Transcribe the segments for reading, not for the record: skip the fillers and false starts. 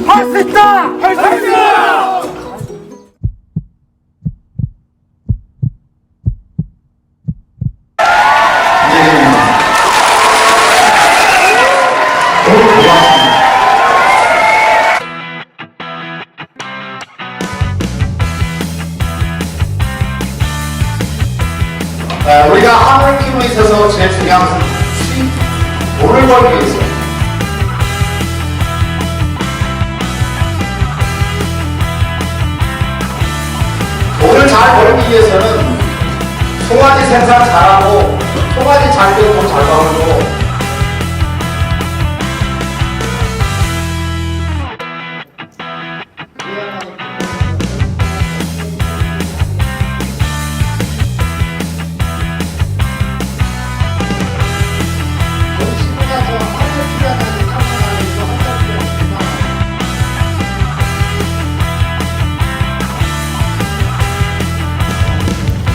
할 수 있다! 할 수 있다! 우리가 한을 키우는 데 있어서 제일 중요한 것은 수익, 돈을 벌기 위해서. 돈을 잘 벌기 위해서는 송아지 생산 잘하고 송아지 잘 되고 돈 잘 벌고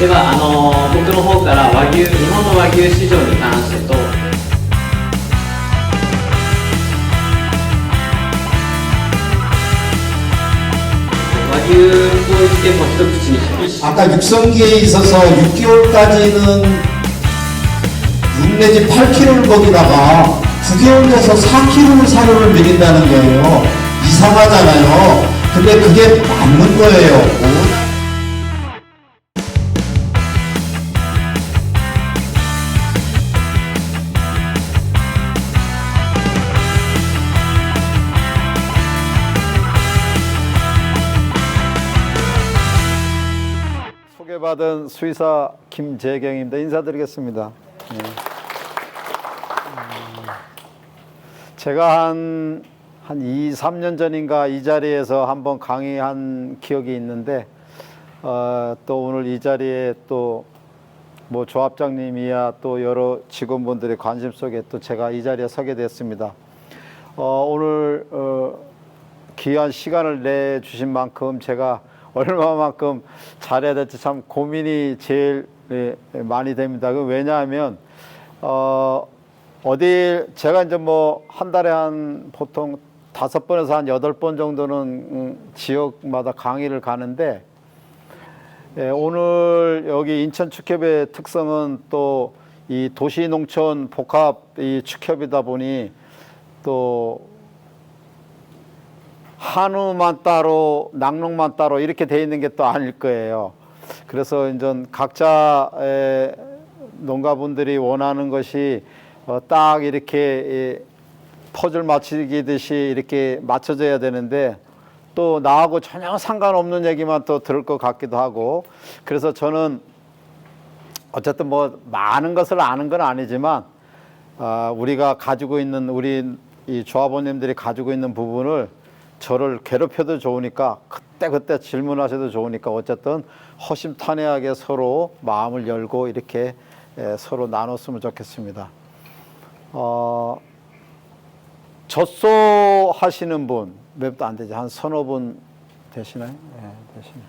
では僕の方から日本の和牛市場に関してと和牛といっても一口にします。 아까 육성기에 있어서 6개월까지는 6 내지 8kg를 거기다가 9개월 돼서 4kg를 사료를 먹인다는 거예요. 이상하잖아요. 근데 그게 맞는 거예요. 소개받은 수의사 김재경입니다. 인사드리겠습니다. 제가 한 2, 3년 전인가 이 자리에서 한번 강의한 기억이 있는데 또 오늘 이 자리에 또 뭐 조합장님이야 또 여러 직원분들의 관심 속에 또 제가 이 자리에 서게 됐습니다. 오늘 귀한 시간을 내주신 만큼 제가 얼마만큼 잘해야 될지 참 고민이 제일 많이 됩니다. 왜냐하면 어디 제가 이제 뭐 한 달에 한 보통 5번에서 한 8번 정도는 지역마다 강의를 가는데 오늘 여기 인천축협의 특성은 또 이 도시농촌 복합 이 축협이다 보니 또 한우만 따로 낙농만 따로 이렇게 돼 있는 게 또 아닐 거예요. 그래서 이제 각자의 농가분들이 원하는 것이 딱 이렇게 퍼즐 맞추기듯이 이렇게 맞춰져야 되는데 또 나하고 전혀 상관없는 얘기만 또 들을 것 같기도 하고 그래서 저는 어쨌든 뭐 많은 것을 아는 건 아니지만 우리가 가지고 있는 우리 이 조합원님들이 가지고 있는 부분을 저를 괴롭혀도 좋으니까 그때 질문하셔도 좋으니까 어쨌든 허심탄회하게 서로 마음을 열고 이렇게 서로 나눴으면 좋겠습니다. 젖소 하시는 분 몇 분 안 되죠? 한 서너 분 되시나요? 예, 되시나요?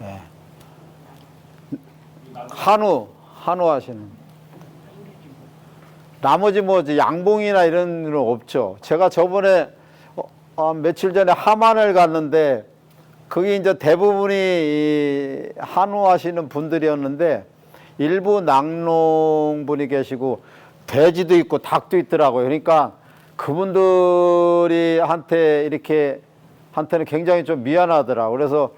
예. 한우 하시는. 나머지 뭐 양봉이나 이런 건 없죠. 제가 저번에 며칠 전에 함안을 갔는데 거기 이제 대부분이 이 한우 하시는 분들이었는데 일부 낙농분이 계시고 돼지도 있고 닭도 있더라고요. 그러니까 그분들이 한테는 굉장히 좀 미안하더라고요. 그래서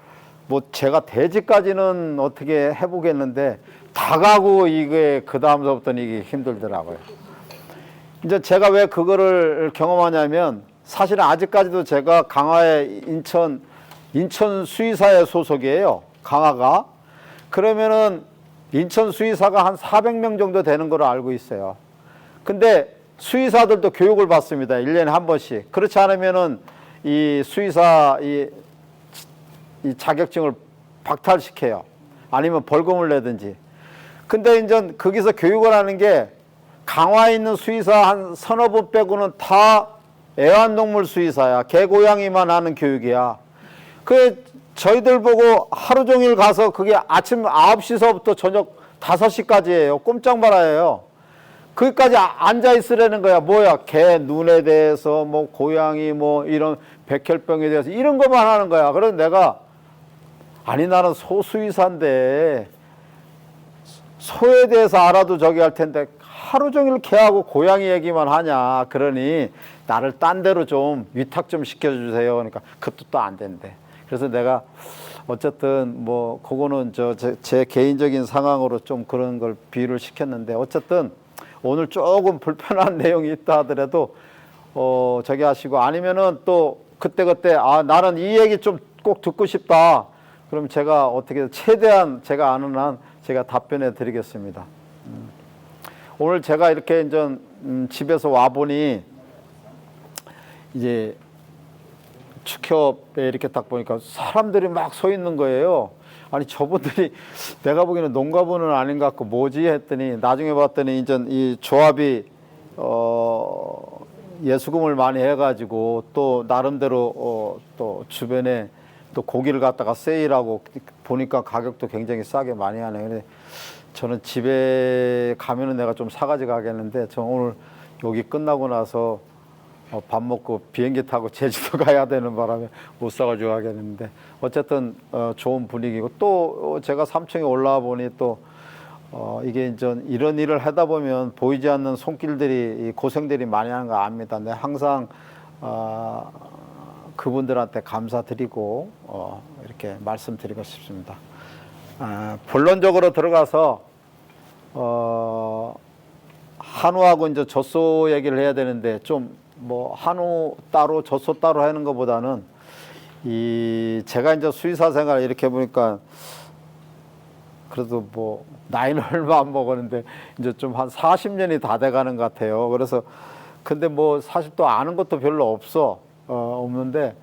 뭐 제가 돼지까지는 어떻게 해보겠는데 닭하고 이게 그 다음서부터는 이게 힘들더라고요. 이제 제가 왜 그거를 경험하냐면 사실은 아직까지도 제가 강화의 인천 수의사의 소속이에요. 강화가. 그러면은 인천 수의사가 한 400명 정도 되는 걸로 알고 있어요. 근데 수의사들도 교육을 받습니다. 1년에 한 번씩. 그렇지 않으면은 이 수의사 이 자격증을 박탈시켜요. 아니면 벌금을 내든지. 근데 이제 거기서 교육을 하는 게 강화에 있는 수의사 한 서너 분 빼고는 다 애완동물 수의사야. 개, 고양이만 하는 교육이야. 그 저희들 보고 하루 종일 가서 그게 아침 9시서부터 저녁 5시까지예요. 꼼짝 말아요. 거기까지 앉아 있으라는 거야. 뭐야? 개 눈에 대해서 뭐 고양이 뭐 이런 백혈병에 대해서 이런 것만 하는 거야. 그래서 내가 아니 나는 소수의사인데 소에 대해서 알아도 저기 할 텐데 하루 종일 개하고 고양이 얘기만 하냐. 그러니 나를 딴 데로 좀 위탁 좀 시켜주세요. 그러니까 그것도 또 안 된대. 그래서 내가 어쨌든 뭐 그거는 제 개인적인 상황으로 좀 그런 걸 비유를 시켰는데 어쨌든 오늘 조금 불편한 내용이 있다 하더라도 저기 하시고 아니면은 또 그때그때 아 나는 이 얘기 좀 꼭 듣고 싶다. 그럼 제가 어떻게 최대한 제가 아는 한 제가 답변해 드리겠습니다. 오늘 제가 이렇게 이제 집에서 와 보니 이제 축협에 이렇게 딱 보니까 사람들이 막 서 있는 거예요. 아니 저분들이 내가 보기에는 농가분은 아닌 것 같고 뭐지 했더니 나중에 봤더니 이제 이 조합이 예수금을 많이 해가지고 또 나름대로 또 주변에 또 고기를 갖다가 세일하고 보니까 가격도 굉장히 싸게 많이 하네. 근데 저는 집에 가면은 내가 좀 사가지 가겠는데 저 오늘 여기 끝나고 나서 밥 먹고 비행기 타고 제주도 가야 되는 바람에 못 사가지고 가겠는데 어쨌든 좋은 분위기고 또 제가 3층에 올라와 보니 또 이게 이제 이런 일을 하다 보면 보이지 않는 손길들이 고생들이 많이 하는 거 압니다. 근데 항상 그분들한테 감사드리고 이렇게 말씀드리고 싶습니다. 본론적으로 들어가서 한우하고 이제 젖소 얘기를 해야 되는데 좀 뭐 한우 따로 젖소 따로 하는 것보다는 제가 이제 수의사 생활 이렇게 보니까 그래도 뭐 나이는 얼마 안 먹었는데 이제 좀 한 40년이 다 돼가는 것 같아요. 그래서 근데 뭐 사실 또 아는 것도 별로 없는데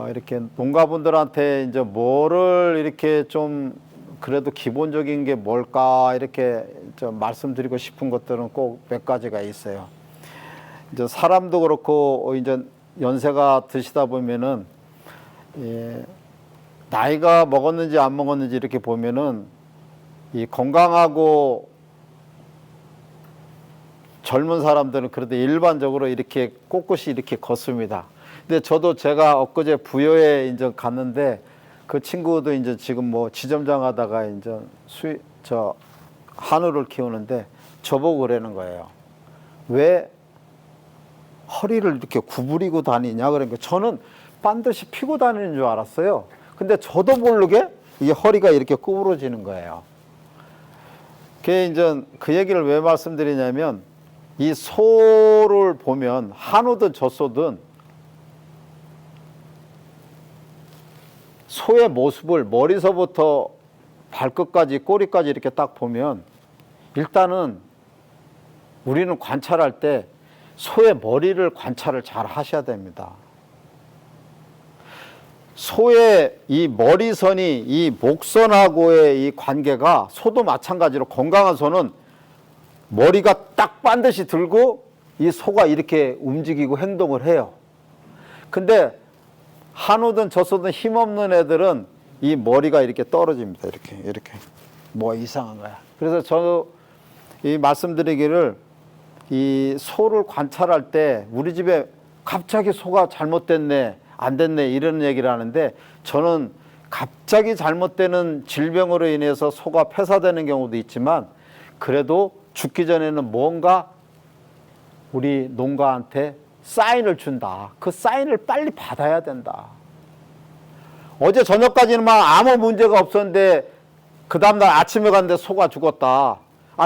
이렇게 농가분들한테 이제 뭐를 이렇게 좀 그래도 기본적인 게 뭘까 이렇게 좀 말씀드리고 싶은 것들은 꼭 몇 가지가 있어요. 이제 사람도 그렇고 이제 연세가 드시다 보면은 나이가 먹었는지 안 먹었는지 이렇게 보면은 이 건강하고 젊은 사람들은 그래도 일반적으로 이렇게 꼿꼿이 이렇게 걷습니다. 근데 저도 제가 엊그제 부여에 이제 갔는데 그 친구도 이제 지금 뭐 지점장 하다가 이제 한우를 키우는데 저보고 그러는 거예요. 왜 허리를 이렇게 구부리고 다니냐 그러니까 저는 반드시 피고 다니는 줄 알았어요. 근데 저도 모르게 이게 허리가 이렇게 구부러지는 거예요. 그게 이제 그 얘기를 왜 말씀드리냐면 이 소를 보면 한우든 젖소든 소의 모습을 머리서부터 발끝까지 꼬리까지 이렇게 딱 보면 일단은 우리는 관찰할 때 소의 머리를 관찰을 잘 하셔야 됩니다. 소의 이 머리선이 이 목선하고의 이 관계가 소도 마찬가지로 건강한 소는 머리가 딱 반드시 들고 이 소가 이렇게 움직이고 행동을 해요. 근데 한우든 젖소든 힘없는 애들은 이 머리가 이렇게 떨어집니다. 이렇게 뭐 이상한 거야. 그래서 저도 이 말씀드리기를 이 소를 관찰할 때 우리 집에 갑자기 소가 잘못됐네 안 됐네 이런 얘기를 하는데 저는 갑자기 잘못되는 질병으로 인해서 소가 폐사되는 경우도 있지만 그래도 죽기 전에는 뭔가 우리 농가한테 사인을 준다. 그 사인을 빨리 받아야 된다. 어제 저녁까지는 막 아무 문제가 없었는데 그 다음날 아침에 갔는데 소가 죽었다.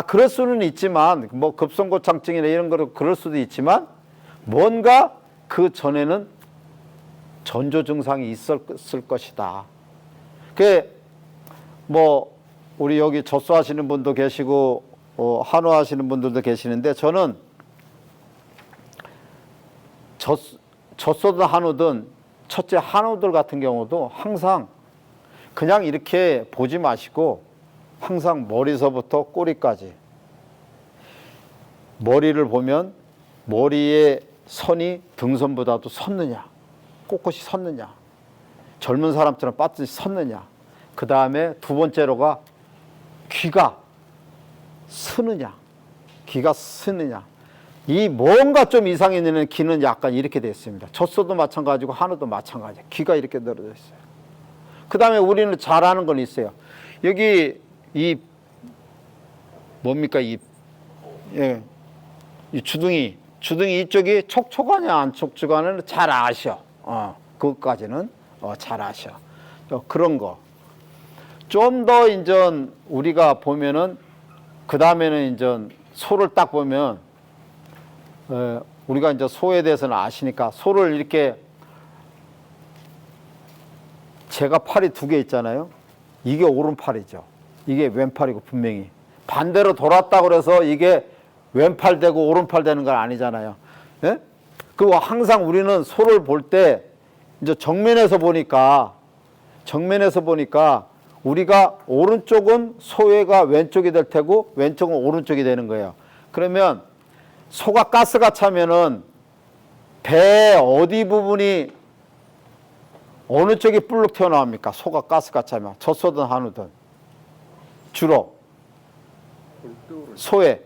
그럴 수는 있지만 뭐 급성고창증이나 이런 거로 그럴 수도 있지만 뭔가 그 전에는 전조 증상이 있었을 것이다. 그 뭐 우리 여기 젖소 하시는 분도 계시고 한우 하시는 분들도 계시는데 저는 젖소든 한우든 첫째 한우들 같은 경우도 항상 그냥 이렇게 보지 마시고 항상 머리서부터 꼬리까지 머리를 보면 머리의 선이 등선보다도 섰느냐 꼿꼿이 섰느냐 젊은 사람처럼 빠듯이 섰느냐 그 다음에 두 번째로가 귀가 스느냐 기가 쓰느냐. 이 뭔가 좀 이상이 있는 기는 약간 이렇게 되어 있습니다. 젖소도 마찬가지고 한우도 마찬가지예요. 기가 이렇게 늘어져 있어요. 그 다음에 우리는 잘 아는 건 있어요. 여기 이 뭡니까 이 주둥이 이쪽이 촉촉하냐 안 촉촉하냐는 잘 아셔. 그것까지는 잘 아셔. 그런 거. 좀 더 이제 우리가 보면은 그 다음에는 이제 소를 딱 보면 우리가 이제 소에 대해서는 아시니까 소를 이렇게 제가 팔이 두 개 있잖아요. 이게 오른팔이죠. 이게 왼팔이고 분명히 반대로 돌았다 그래서 이게 왼팔 되고 오른팔 되는 건 아니잖아요. 예? 그리고 항상 우리는 소를 볼 때 이제 정면에서 보니까 우리가 오른쪽은 소외가 왼쪽이 될 테고 왼쪽은 오른쪽이 되는 거예요. 그러면 소가 가스가 차면은 배 어디 부분이 어느 쪽이 불룩 튀어나옵니까? 소가 가스가 차면 젖소든 한우든 주로 소에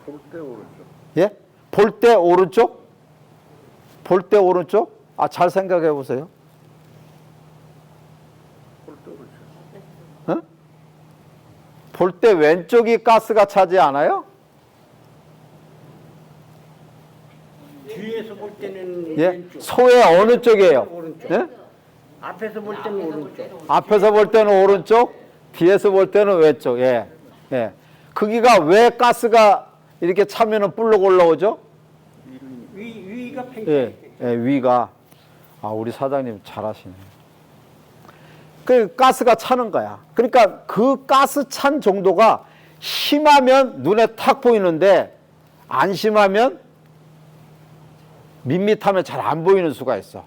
볼 때 오른쪽. 예? 볼 때 오른쪽? 볼 때 오른쪽? 잘 생각해 보세요. 볼 때 오른쪽. 어? 볼 때 왼쪽이 가스가 차지 않아요? 뒤에서 볼 때는 예? 왼쪽, 소의 어느 쪽이에요? 오른쪽. 예? 앞에서 볼 때는 오른쪽. 앞에서 볼 때는 오른쪽, 뒤에서 볼 때는 왼쪽. 예. 예. 거기가 왜 가스가 이렇게 차면은 불룩 올라오죠? 위가 팽창. 예. 예, 위가. 우리 사장님 잘하시네. 그 가스가 차는 거야. 그러니까 그 가스 찬 정도가 심하면 눈에 탁 보이는데 안 심하면 밋밋하면 잘 안 보이는 수가 있어.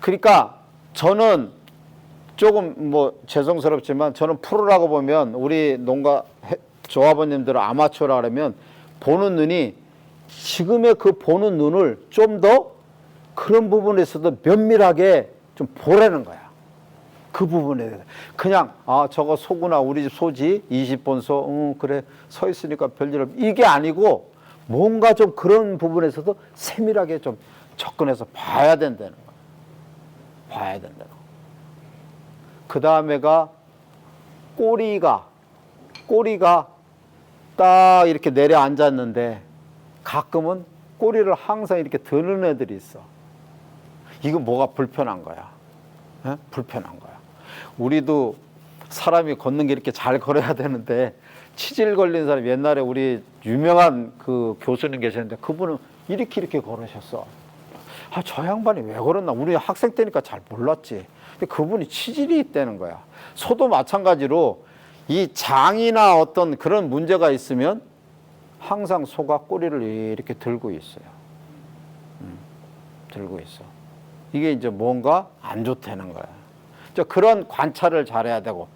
그러니까 저는 조금 죄송스럽지만 저는 프로라고 보면 우리 농가 조합원님들은 아마추어라 그러면 보는 눈이 지금의 그 보는 눈을 좀 더 그런 부분에서도 면밀하게 좀 보라는 거야. 그 부분에 대해서. 그냥 저거 소구나 우리 집 소지 20번 소 그래 서 있으니까 별일 없 이게 아니고 뭔가 좀 그런 부분에서도 세밀하게 좀 접근해서 봐야 된다는 거야. 봐야 된다는 거야. 그 다음에가 꼬리가 딱 이렇게 내려앉았는데 가끔은 꼬리를 항상 이렇게 드는 애들이 있어. 이거 뭐가 불편한 거야. 에? 불편한 거야. 우리도 사람이 걷는 게 이렇게 잘 걸어야 되는데 치질 걸린 사람 옛날에 우리 유명한 그 교수님 계셨는데 그분은 이렇게 걸으셨어. 저 양반이 왜 걸었나? 우리 학생 때니까 잘 몰랐지. 근데 그분이 치질이 있다는 거야. 소도 마찬가지로 이 장이나 어떤 그런 문제가 있으면 항상 소가 꼬리를 이렇게 들고 있어요. 들고 있어. 이게 이제 뭔가 안 좋다는 거야. 그런 관찰을 잘해야 되고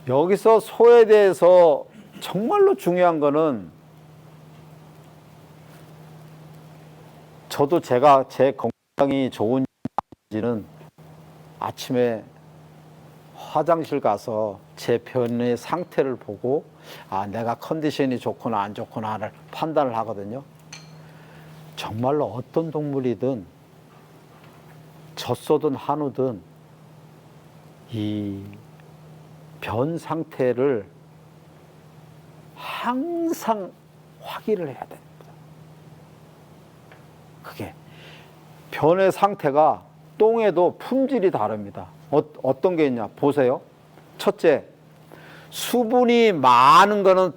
여기서 소에 대해서 정말로 중요한 거는 저도 제가 제 건강이 좋은지는 아침에 화장실 가서 제 변의 상태를 보고 내가 컨디션이 좋구나 안 좋구나를 판단을 하거든요. 정말로 어떤 동물이든 젖소든 한우든 이 변 상태를 항상 확인을 해야 됩니다. 그게 변의 상태가 똥에도 품질이 다릅니다. 어떤 게 있냐 보세요. 첫째, 수분이 많은 거는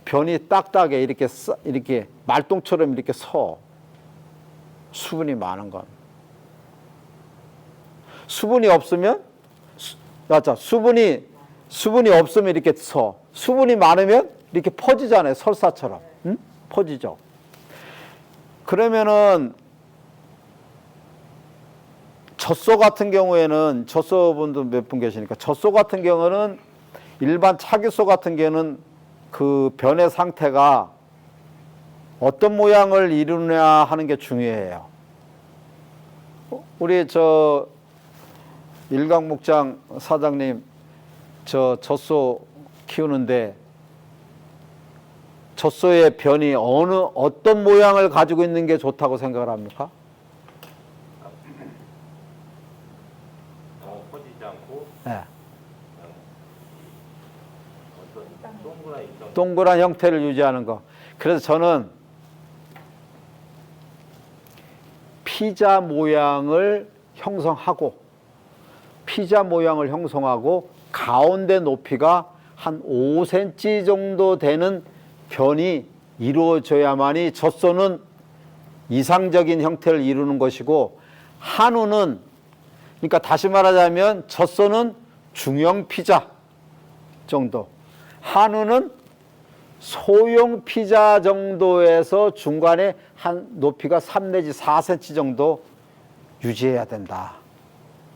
변이 딱딱해 이렇게 말똥처럼 이렇게 서. 수분이 많은 건. 수분이 없으면 수분이 없으면 이렇게 서. 수분이 많으면 이렇게 퍼지잖아요. 설사처럼. 응? 퍼지죠. 그러면은 젖소 같은 경우에는 젖소분도 몇 분 계시니까 젖소 같은 경우는 일반 차규소 같은 경우는 그 변의 상태가 어떤 모양을 이루느냐 하는 게 중요해요. 우리 일강목장 사장님 젖소 키우는데 젖소의 변이 어떤 모양을 가지고 있는 게 좋다고 생각을 합니까? 퍼지지 않고 네. 어떤 동그란 입장. 동그란 형태를 유지하는 거. 그래서 저는 피자 모양을 형성하고 가운데 높이가 한 5cm 정도 되는 변이 이루어져야만이 젖소는 이상적인 형태를 이루는 것이고, 한우는, 그러니까 다시 말하자면 젖소는 중형 피자 정도, 한우는 소형 피자 정도에서 중간에 한 높이가 3 내지 4cm 정도 유지해야 된다.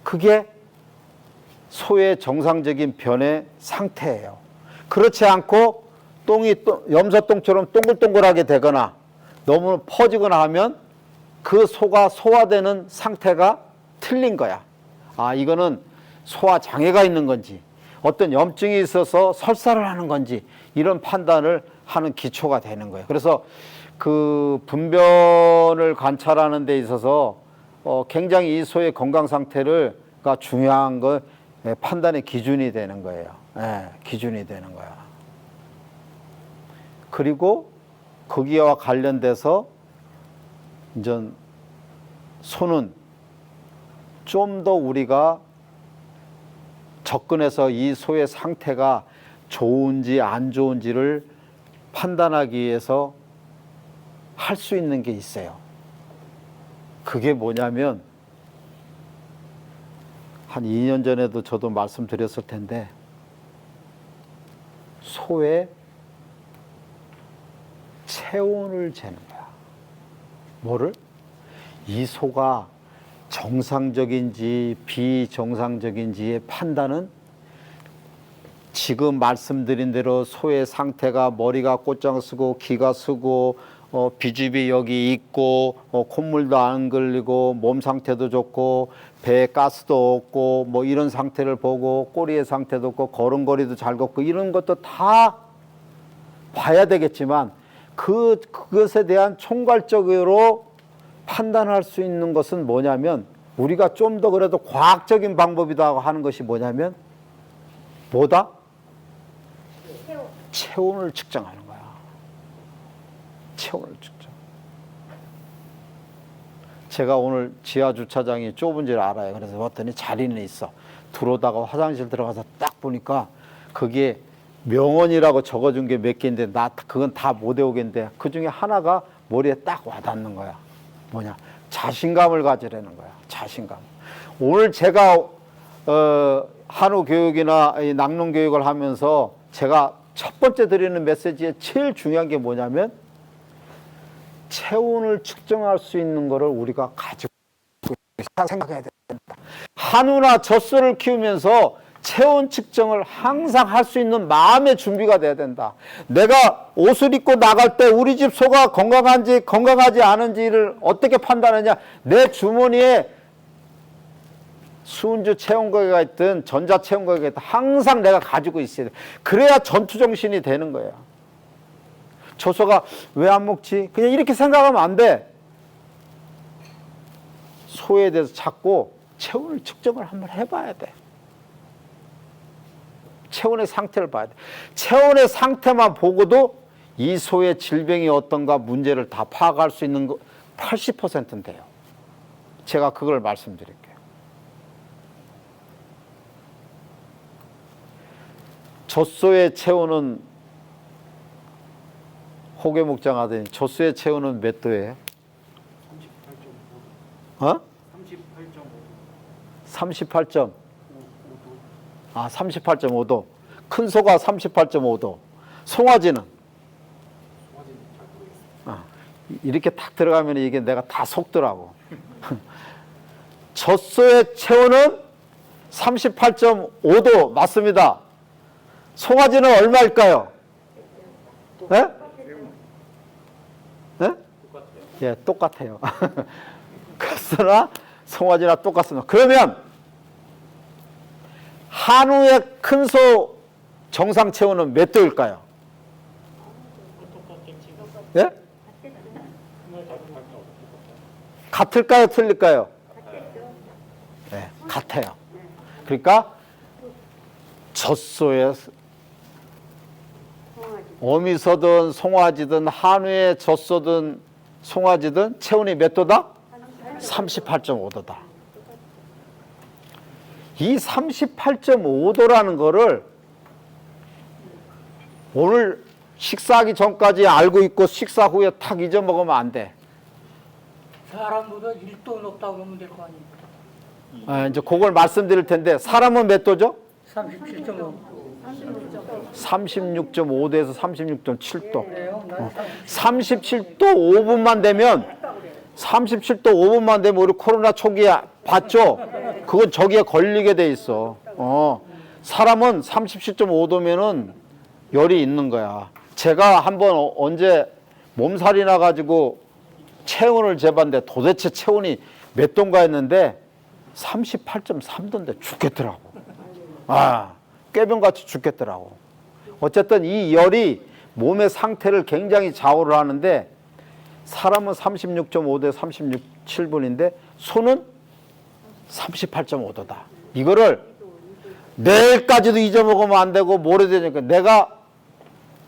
그게 소의 정상적인 변의 상태예요. 그렇지 않고 염소똥처럼 동글동글하게 되거나 너무 퍼지거나 하면 그 소가 소화되는 상태가 틀린 거야. 아, 이거는 소화 장애가 있는 건지 어떤 염증이 있어서 설사를 하는 건지 이런 판단을 하는 기초가 되는 거예요. 그래서 그 분변을 관찰하는 데 있어서 굉장히 이 소의 건강 상태가 중요한 거 판단의 기준이 되는 거예요. 예, 기준이 되는 거야. 그리고 거기와 관련돼서 이제 소는 좀 더 우리가 접근해서 이 소의 상태가 좋은지 안 좋은지를 판단하기 위해서 할 수 있는 게 있어요. 그게 뭐냐면 한 2년 전에도 저도 말씀드렸을 텐데, 소의 체온을 재는 거야. 뭐를? 이 소가 정상적인지 비정상적인지의 판단은 지금 말씀드린 대로 소의 상태가 머리가 꽃장 쓰고 기가 쓰고 비집이 여기 있고 콧물도 안 걸리고 몸 상태도 좋고 배에 가스도 없고 뭐 이런 상태를 보고 꼬리의 상태도 없고 걸음걸이도 잘 걷고 이런 것도 다 봐야 되겠지만 그것에 대한 총괄적으로 판단할 수 있는 것은 뭐냐면, 우리가 좀 더 그래도 과학적인 방법이라고 하는 것이 뭐냐면 뭐다? 체온을 측정하는 거야. 체온을 측정. 제가 오늘 지하 주차장이 좁은지를 알아요. 그래서 봤더니 자리는 있어. 들어오다가 화장실 들어가서 딱 보니까 거기에 명언이라고 적어준 게 몇 개인데 그건 다 못 외우겠는데 그 중에 하나가 머리에 딱 와닿는 거야. 뭐냐? 자신감을 가지라는 거야. 자신감. 오늘 제가 한우 교육이나 이 낙농 교육을 하면서 제가 첫 번째 드리는 메시지에 제일 중요한 게 뭐냐면, 체온을 측정할 수 있는 거를 우리가 가지고 생각해야 된다. 한우나 젖소를 키우면서 체온 측정을 항상 할 수 있는 마음의 준비가 돼야 된다. 내가 옷을 입고 나갈 때 우리 집 소가 건강한지 건강하지 않은지를 어떻게 판단하냐? 내 주머니에 수은주 체온計가 있든 전자 체온計가 있든 항상 내가 가지고 있어야 돼. 그래야 전투 정신이 되는 거야. 저 소가 왜 안 먹지? 그냥 이렇게 생각하면 안 돼. 소에 대해서 찾고 체온을 측정을 한번 해봐야 돼. 체온의 상태를 봐야 돼. 체온의 상태만 보고도 이 소의 질병이 어떤가 문제를 다 파악할 수 있는 거 80%는 돼요. 제가 그걸 말씀드릴게요. 젖소의 체온은 호계 목장 하더니 젖소의 체온은 몇 도예요? 38.5도. 38.5도. 38.5도. 큰 소가 38.5도. 송아지는? 이렇게 탁 들어가면 이게 내가 다 속더라고. 젖소의 체온은 38.5도 맞습니다. 송아지는 얼마일까요? 네? 네? 예, 똑같아요. 그러나 송아지나 똑같습니다. 그러면 한우의 큰 소 정상 체온은 몇 도일까요? 예? 같을까요? 틀릴까요? 네, 같아요. 그러니까 젖소에 어미서든 송아지든 한우의 젖소든 송아지든 체온이 몇 도다? 38.5도다. 이 38.5도라는 거를 오늘 식사하기 전까지 알고 있고 식사 후에 탁 잊어먹으면 안 돼. 사람보다 1도 높다고 그러면 될 거 아닙니까? 이제 그걸 말씀드릴 텐데 사람은 몇 도죠? 37.5. 36.5도에서 36.7도. 그래요? 37도 5분만 되면 37도 5분만 되면 우리 코로나 초기에 봤죠? 그건 저기에 걸리게 돼 있어. 사람은 37.5도면은 열이 있는 거야. 제가 한번 언제 몸살이 나가지고 체온을 재봤는데 도대체 체온이 몇 도인가 했는데 38.3도인데 죽겠더라고. 꾀병같이 죽겠더라고. 어쨌든 이 열이 몸의 상태를 굉장히 좌우를 하는데 사람은 36.5도 36.7분인데 소는 38.5도다. 이거를 내일까지도 잊어먹으면 안 되고 모레 되니까 내가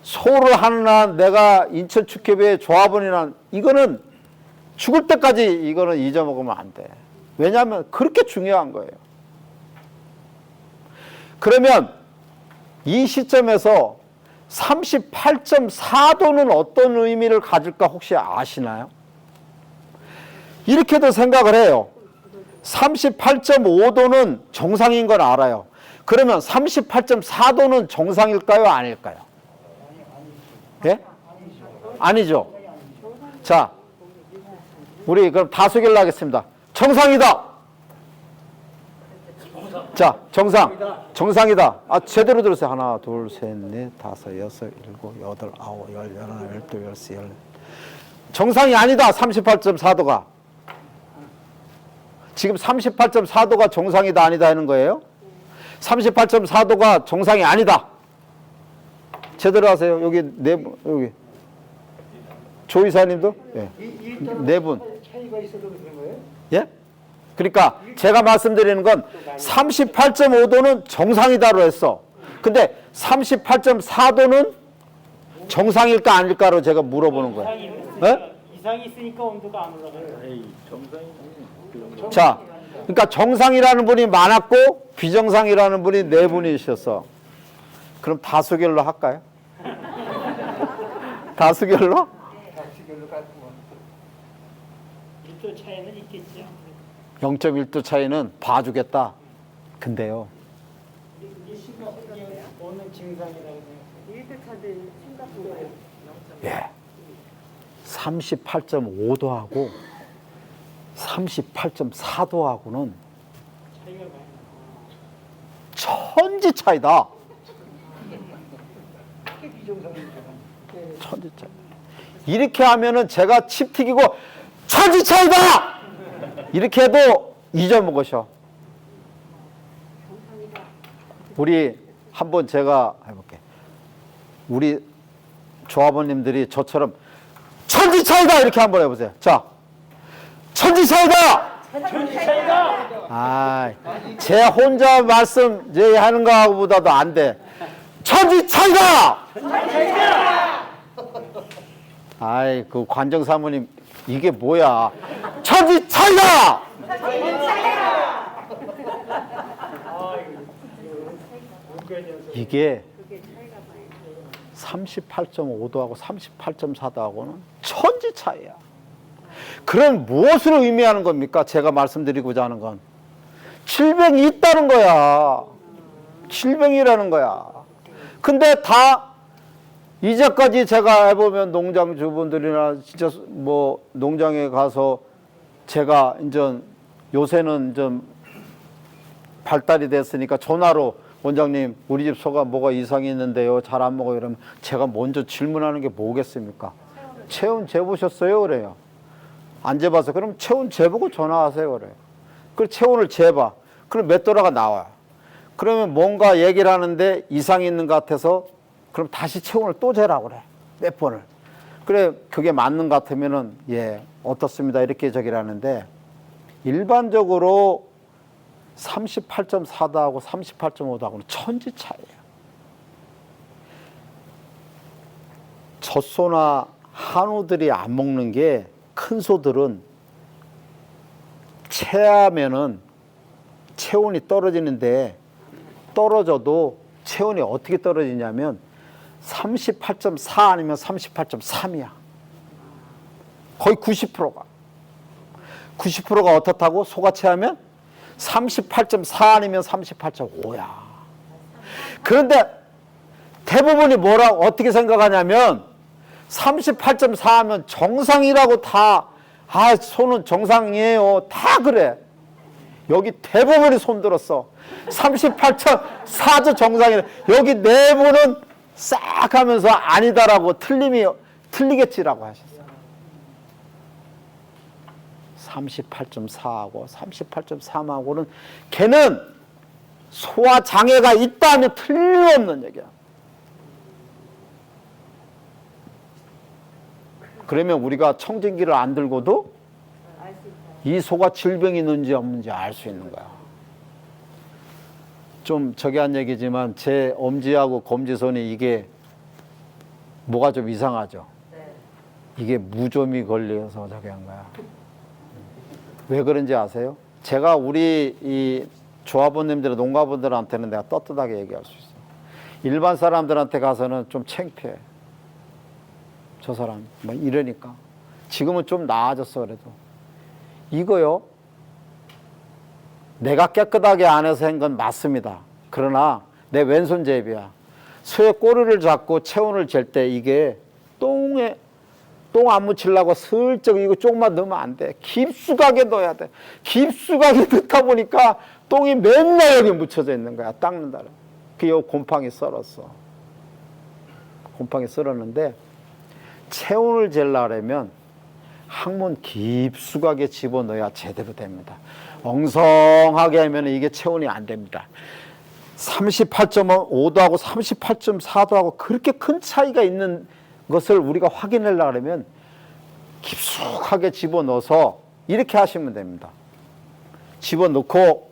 소를 하는 한 내가 인천축협의 조합원이란 이거는 죽을 때까지 이거는 잊어먹으면 안 돼. 왜냐하면 그렇게 중요한 거예요. 그러면 이 시점에서 38.4도는 어떤 의미를 가질까 혹시 아시나요? 이렇게도 생각을 해요. 38.5도는 정상인 건 알아요. 그러면 38.4도는 정상일까요? 아닐까요? 예? 아니죠. 자, 우리 그럼 다수결로 하겠습니다. 정상이다. 자, 정상이다. 제대로 들으세요. 하나, 둘, 셋, 넷, 다섯, 여섯, 일곱, 여덟, 아홉, 열, 열하나, 열둘, 열세, 열넷. 정상이 아니다. 38.4도가. 지금 38.4도가 정상이다 아니다 하는 거예요? 38.4도가 정상이 아니다. 제대로 하세요. 여기 네 분, 여기. 조 이사님도? 예. 네 분. 차이가 있어도 그런 거예요? 예? 그러니까 제가 말씀드리는 건 38.5도는 정상이다로 했어. 근데 38.4도는 정상일까 아닐까로 제가 물어보는 거예요. 네? 이상이 있으니까 온도가 안 올라가요. 자, 그러니까 정상이라는 분이 많았고 비정상이라는 분이 네 분이셨어. 그럼 다수결로 할까요? 다수결로? 1도 차이는 있겠죠. 0.1도 차이는 봐주겠다. 근데요. 이게 싱가포르에 오는 증상이라고 해요. 예. 38.5도하고 38.4도하고는 천지 차이다. 천지 차이. 이렇게 하면은 제가 칩 튀기고 천지 차이다! 이렇게 해도 잊어먹으셔. 우리 한번 제가 해볼게. 우리 조합원님들이 저처럼 천지 차이다! 이렇게 한번 해보세요. 자, 천지 차이다! 제 혼자 말씀 하는 거보다도 안 돼. 천지 차이다! 그 관정 사모님 이게 뭐야? 천지 차이다! 이게 38.5도하고 38.4도하고는 천지 차이야. 그럼 무엇을 의미하는 겁니까? 제가 말씀드리고자 하는 건 질병이 있다는 거야. 질병이라는 거야. 근데 다 이제까지 제가 해보면 농장주분들이나 진짜 뭐 농장에 가서 제가 이제 요새는 좀 발달이 됐으니까 전화로 원장님 우리 집 소가 뭐가 이상이 있는데요. 잘 안 먹어요. 이러면 제가 먼저 질문하는 게 뭐겠습니까? 체온 재보셨어요? 그래요. 안 재봐서 그럼 체온 재보고 전화하세요. 그래요. 그 체온을 재봐. 그럼 몇 도라가 나와요. 그러면 뭔가 얘기를 하는데 이상이 있는 것 같아서 그럼 다시 체온을 또 재라고 그래. 몇 번을. 그래 그게 맞는 것 같으면은 예 어떻습니다 이렇게 저기를 하는데 일반적으로 38.4도 하고 38.5도 하고는 천지 차이예요. 젖소나 한우들이 안 먹는 게 큰 소들은 체하면은 체온이 떨어지는데 떨어져도 체온이 어떻게 떨어지냐면 38.4 아니면 38.3이야. 거의 90%가. 90%가 어떻다고? 소가 체하면 38.4 아니면 38.5야. 그런데 대부분이 뭐라고 어떻게 생각하냐면 38.4 하면 정상이라고 다, 소는 정상이에요. 다 그래. 여기 대부분이 손 들었어. 38.4도 정상이래. 여기 내부는 싹 하면서 아니다라고 틀리겠지라고 하셨어요. 38.4하고 38.3하고는 걔는 소화 장애가 있다면 틀림없는 얘기야. 그러면 우리가 청진기를 안 들고도 이 소가 질병이 있는지 없는지 알 수 있는 거야. 좀 저기 한 얘기지만 제 엄지하고 검지손이 이게 뭐가 좀 이상하죠. 이게 무좀이 걸려서 저기 한 거야. 왜 그런지 아세요? 제가 우리 이 조합원님들, 농가분들한테는 내가 떳떳하게 얘기할 수 있어. 일반 사람들한테 가서는 좀 창피해. 저 사람 뭐 이러니까. 지금은 좀 나아졌어. 그래도 이거요, 내가 깨끗하게 안 해서 한 건 맞습니다. 그러나 내 왼손 제비야. 소의 꼬리를 잡고 체온을 잴 때 이게 똥 안 묻히려고 슬쩍 이거 조금만 넣으면 안 돼. 깊숙하게 넣어야 돼. 깊숙하게 넣다 보니까 똥이 맨날 여기 묻혀져 있는 거야. 닦는다. 그 곰팡이 썰었어. 곰팡이 썰었는데 체온을 재려면 항문 깊숙하게 집어넣어야 제대로 됩니다. 엉성하게 하면 이게 체온이 안 됩니다. 38.5도하고 38.4도하고 그렇게 큰 차이가 있는 것을 우리가 확인하려고 하면 깊숙하게 집어넣어서 이렇게 하시면 됩니다. 집어넣고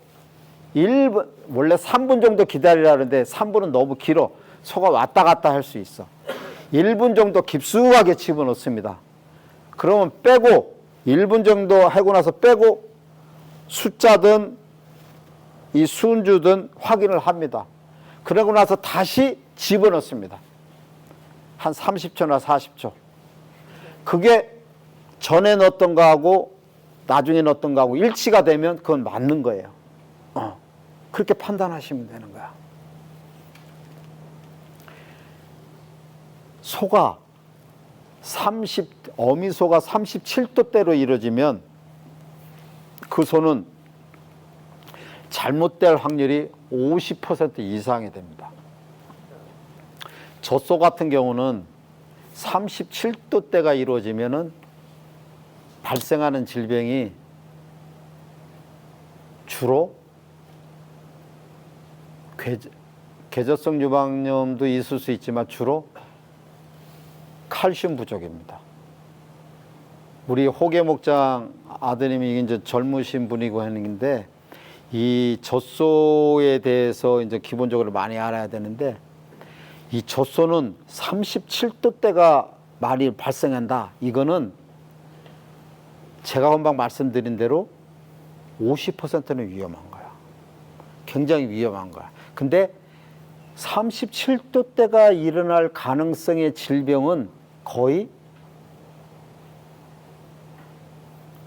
1분, 원래 3분 정도 기다리라는데 3분은 너무 길어. 소가 왔다 갔다 할 수 있어. 1분 정도 깊숙하게 집어넣습니다. 그러면 빼고 1분 정도 하고 나서 빼고 숫자든 이 순주든 확인을 합니다. 그러고 나서 다시 집어넣습니다. 한 30초나 40초. 그게 전에 넣었던 거하고 나중에 넣었던 거하고 일치가 되면 그건 맞는 거예요. 그렇게 판단하시면 되는 거야. 소가 어미소가 37도대로 이루어지면 그 소는 잘못될 확률이 50% 이상이 됩니다. 젖소 같은 경우는 37도대가 이루어지면은 발생하는 질병이 주로 궤저성 유방염도 있을 수 있지만 주로 칼슘 부족입니다. 우리 호계목장 아드님이 이제 젊으신 분이고 하는데 이 젖소에 대해서 이제 기본적으로 많이 알아야 되는데 이 젖소는 37도대가 많이 발생한다. 이거는 제가 금방 말씀드린 대로 50%는 위험한 거야. 굉장히 위험한 거야. 근데 37도대가 일어날 가능성의 질병은 거의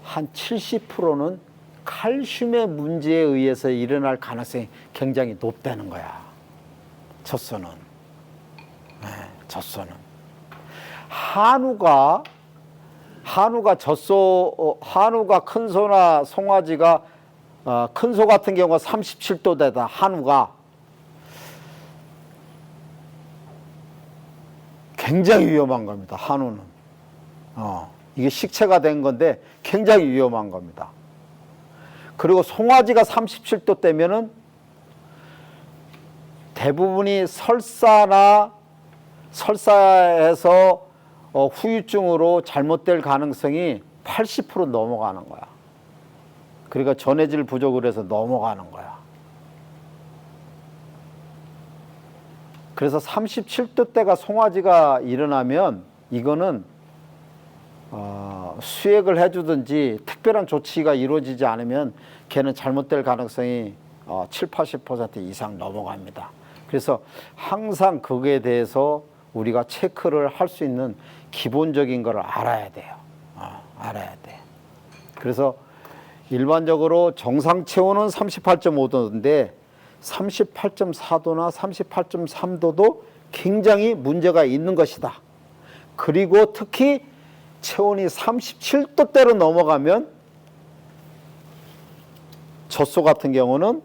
한 70%는 칼슘의 문제에 의해서 일어날 가능성이 굉장히 높다는 거야. 젖소는. 네, 젖소는. 한우가 한우가 큰 소나 송아지가 큰 소 같은 경우가 37도대다. 한우가 굉장히 위험한 겁니다. 한우는. 이게 식체가 된 건데 굉장히 위험한 겁니다. 그리고 송아지가 37도대면은 대부분이 설사에서 후유증으로 잘못될 가능성이 80% 넘어가는 거야. 그러니까 전해질 부족을 해서 넘어가는 거야. 그래서 37도 때가 송화지가 일어나면 이거는 수액을 해주든지 특별한 조치가 이루어지지 않으면 걔는 잘못될 가능성이 70~80% 이상 넘어갑니다. 그래서 항상 그거에 대해서 우리가 체크를 할 수 있는 기본적인 걸 알아야 돼요. 알아야 돼. 그래서 일반적으로 정상 체온은 38.5도인데 38.4도나 38.3도도 굉장히 문제가 있는 것이다. 그리고 특히 체온이 37도대로 넘어가면 젖소 같은 경우는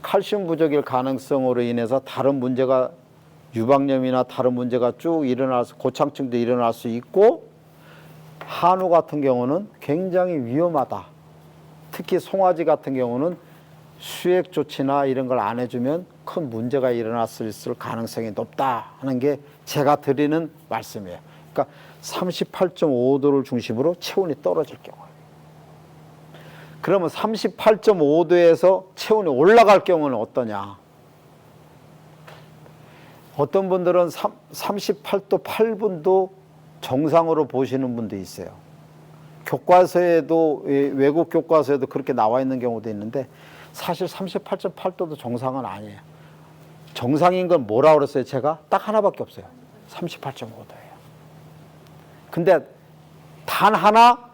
칼슘 부족일 가능성으로 인해서 다른 문제가 유방염이나 다른 문제가 쭉 일어나서 고창증도 일어날 수 있고 한우 같은 경우는 굉장히 위험하다. 특히 송아지 같은 경우는 수액 조치나 이런 걸 안 해주면 큰 문제가 일어날 수 있을 가능성이 높다 하는 게 제가 드리는 말씀이에요. 그러니까 38.5도를 중심으로 체온이 떨어질 경우. 그러면 38.5도에서 체온이 올라갈 경우는 어떠냐? 어떤 분들은 38도 8분도 정상으로 보시는 분도 있어요. 교과서에도, 외국 교과서에도 그렇게 나와 있는 경우도 있는데 사실 38.8도도 정상은 아니에요. 정상인 건 뭐라고 그랬어요? 제가 딱 하나밖에 없어요. 38.5도예요. 근데 단 하나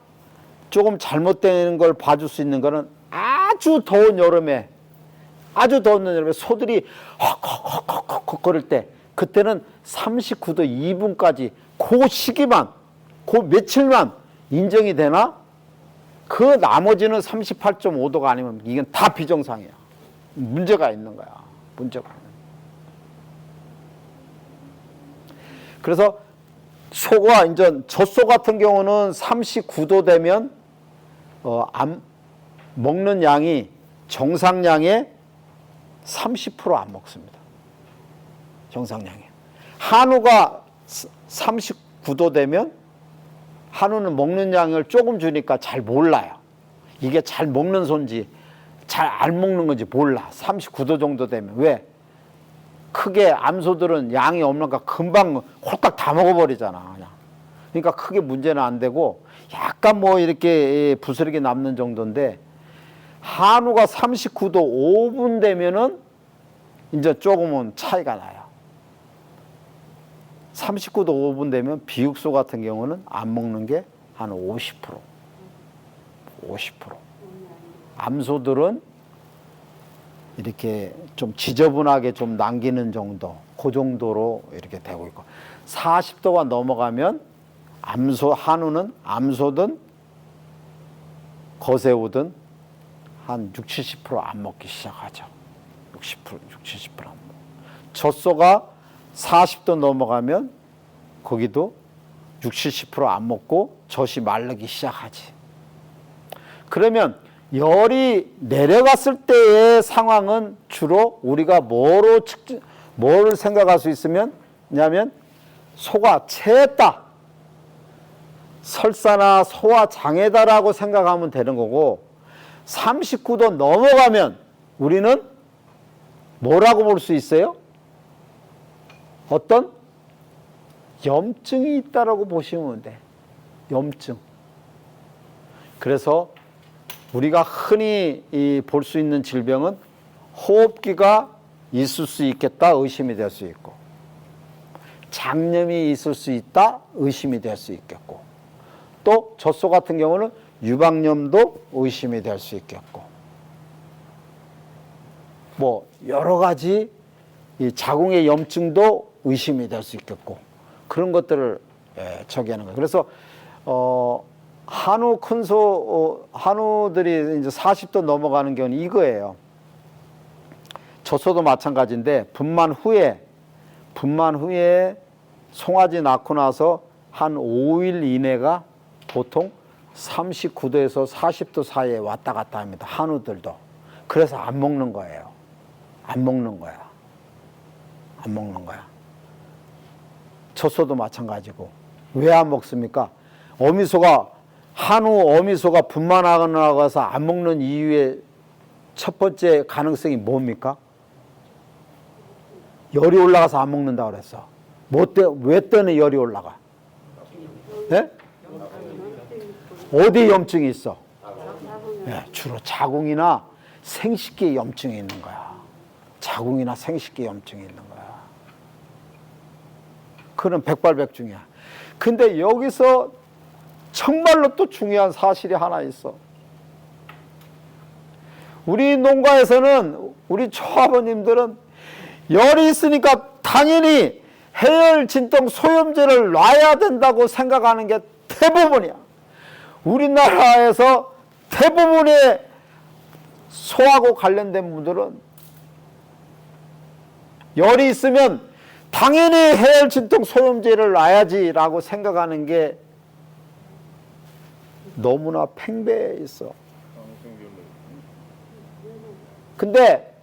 조금 잘못되는 걸 봐줄 수 있는 거는 아주 더운 여름에 소들이 헉헉헉헉헉 거릴 때 그때는 39도 2분까지 그 시기만 그 며칠만 인정이 되나? 그 나머지는 38.5도가 아니면 이건 다 비정상이야. 문제가 있는 거야. 문제가. 그래서 소가 이제 젖소 같은 경우는 39도 되면 먹는 양이 정상량의 30% 안 먹습니다. 정상량에. 한우가 39도 되면 한우는 먹는 양을 조금 주니까 잘 몰라요. 이게 잘 먹는 소인지 잘 안 먹는 건지 몰라. 39도 정도 되면. 왜? 크게 암소들은 양이 없는가 금방 홀딱 다 먹어버리잖아. 그냥. 그러니까 크게 문제는 안 되고 약간 뭐 이렇게 부스러기 남는 정도인데 한우가 39도 5분 되면은 이제 조금은 차이가 나요. 39도 5분 되면 비육소 같은 경우는 안 먹는 게 한 50%. 암소들은 이렇게 좀 지저분하게 좀 남기는 정도, 그 정도로 이렇게 되고 있고 40도가 넘어가면 한우는 암소든 거새우든 한 60~70% 안 먹기 시작하죠. 60~70% 안 먹고. 젖소가 40도 넘어가면 거기도 60~70% 안 먹고 젖이 마르기 시작하지. 그러면 열이 내려갔을 때의 상황은 주로 우리가 뭐를 생각할 수 있으냐면 소가 체했다. 설사나 소화 장애다라고 생각하면 되는 거고 39도 넘어가면 우리는 뭐라고 볼 수 있어요? 어떤 염증이 있다라고 보시면 돼. 염증. 그래서 우리가 흔히 볼 수 있는 질병은 호흡기가 있을 수 있겠다 의심이 될 수 있고 장염이 있을 수 있다 의심이 될 수 있겠고 또 젖소 같은 경우는 유방염도 의심이 될 수 있겠고 뭐 여러 가지 이 자궁의 염증도 의심이 될 수 있겠고 그런 것들을 저기하는 거예요. 그래서 한우 한우들이 이제 40도 넘어가는 경우는 이거예요. 젖소도 마찬가지인데 분만 후에 송아지 낳고 나서 한 5일 이내가 보통 39도에서 40도 사이에 왔다 갔다 합니다. 한우들도. 그래서 안 먹는 거예요. 안 먹는 거야. 젖소도 마찬가지고. 왜 안 먹습니까? 어미소가 한우 어미소가 분만하거나 해서 안 먹는 이유의 첫 번째 가능성이 뭡니까? 열이 올라가서 안 먹는다 그랬어. 왜 때문에 열이 올라가? 네? 어디 염증이 있어? 네, 주로 자궁이나 생식기 염증이 있는 거야. 자궁이나 생식기 염증이 있는 거야. 그건 백발백중이야. 근데 여기서 정말로 또 중요한 사실이 하나 있어. 우리 농가에서는 우리 초아버님들은 열이 있으니까 당연히 해열 진통 소염제를 놔야 된다고 생각하는 게 대부분이야. 우리나라에서 대부분의 소하고 관련된 분들은 열이 있으면 당연히 해열 진통 소염제를 놔야지라고 생각하는 게 너무나 팽배해 있어. 근데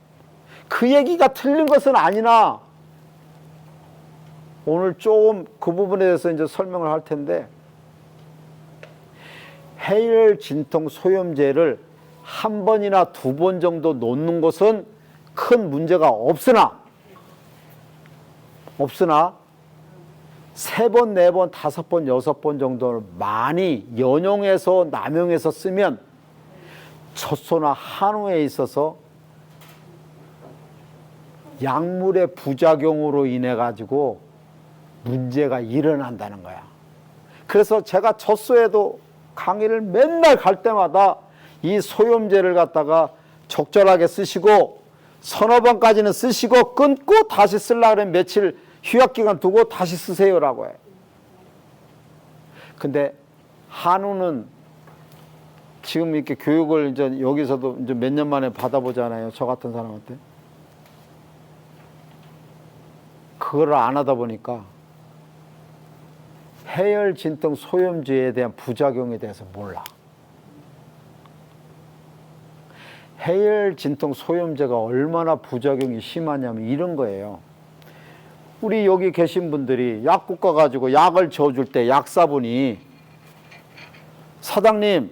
그 얘기가 틀린 것은 아니나 오늘 조금 그 부분에 대해서 이제 설명을 할 텐데, 해열 진통 소염제를 한 번이나 두 번 정도 놓는 것은 큰 문제가 없으나 세 번, 네 번, 다섯 번, 여섯 번 정도를 많이 연용해서 남용해서 쓰면 젖소나 한우에 있어서 약물의 부작용으로 인해 가지고 문제가 일어난다는 거야. 그래서 제가 젖소에도 강의를 맨날 갈 때마다 이 소염제를 갖다가 적절하게 쓰시고 서너 번까지는 쓰시고 끊고 다시 쓰려고 하면 며칠 휴약기간 두고 다시 쓰세요라고 해. 근데 한우는 지금 이렇게 교육을 이제 여기서도 이제 몇 년 만에 받아보잖아요. 저 같은 사람한테. 그걸 안 하다 보니까 해열 진통 소염제에 대한 부작용에 대해서 몰라. 해열 진통 소염제가 얼마나 부작용이 심하냐면 이런 거예요. 우리 여기 계신 분들이 약국 가가지고 약을 줘줄 때 약사분이 사장님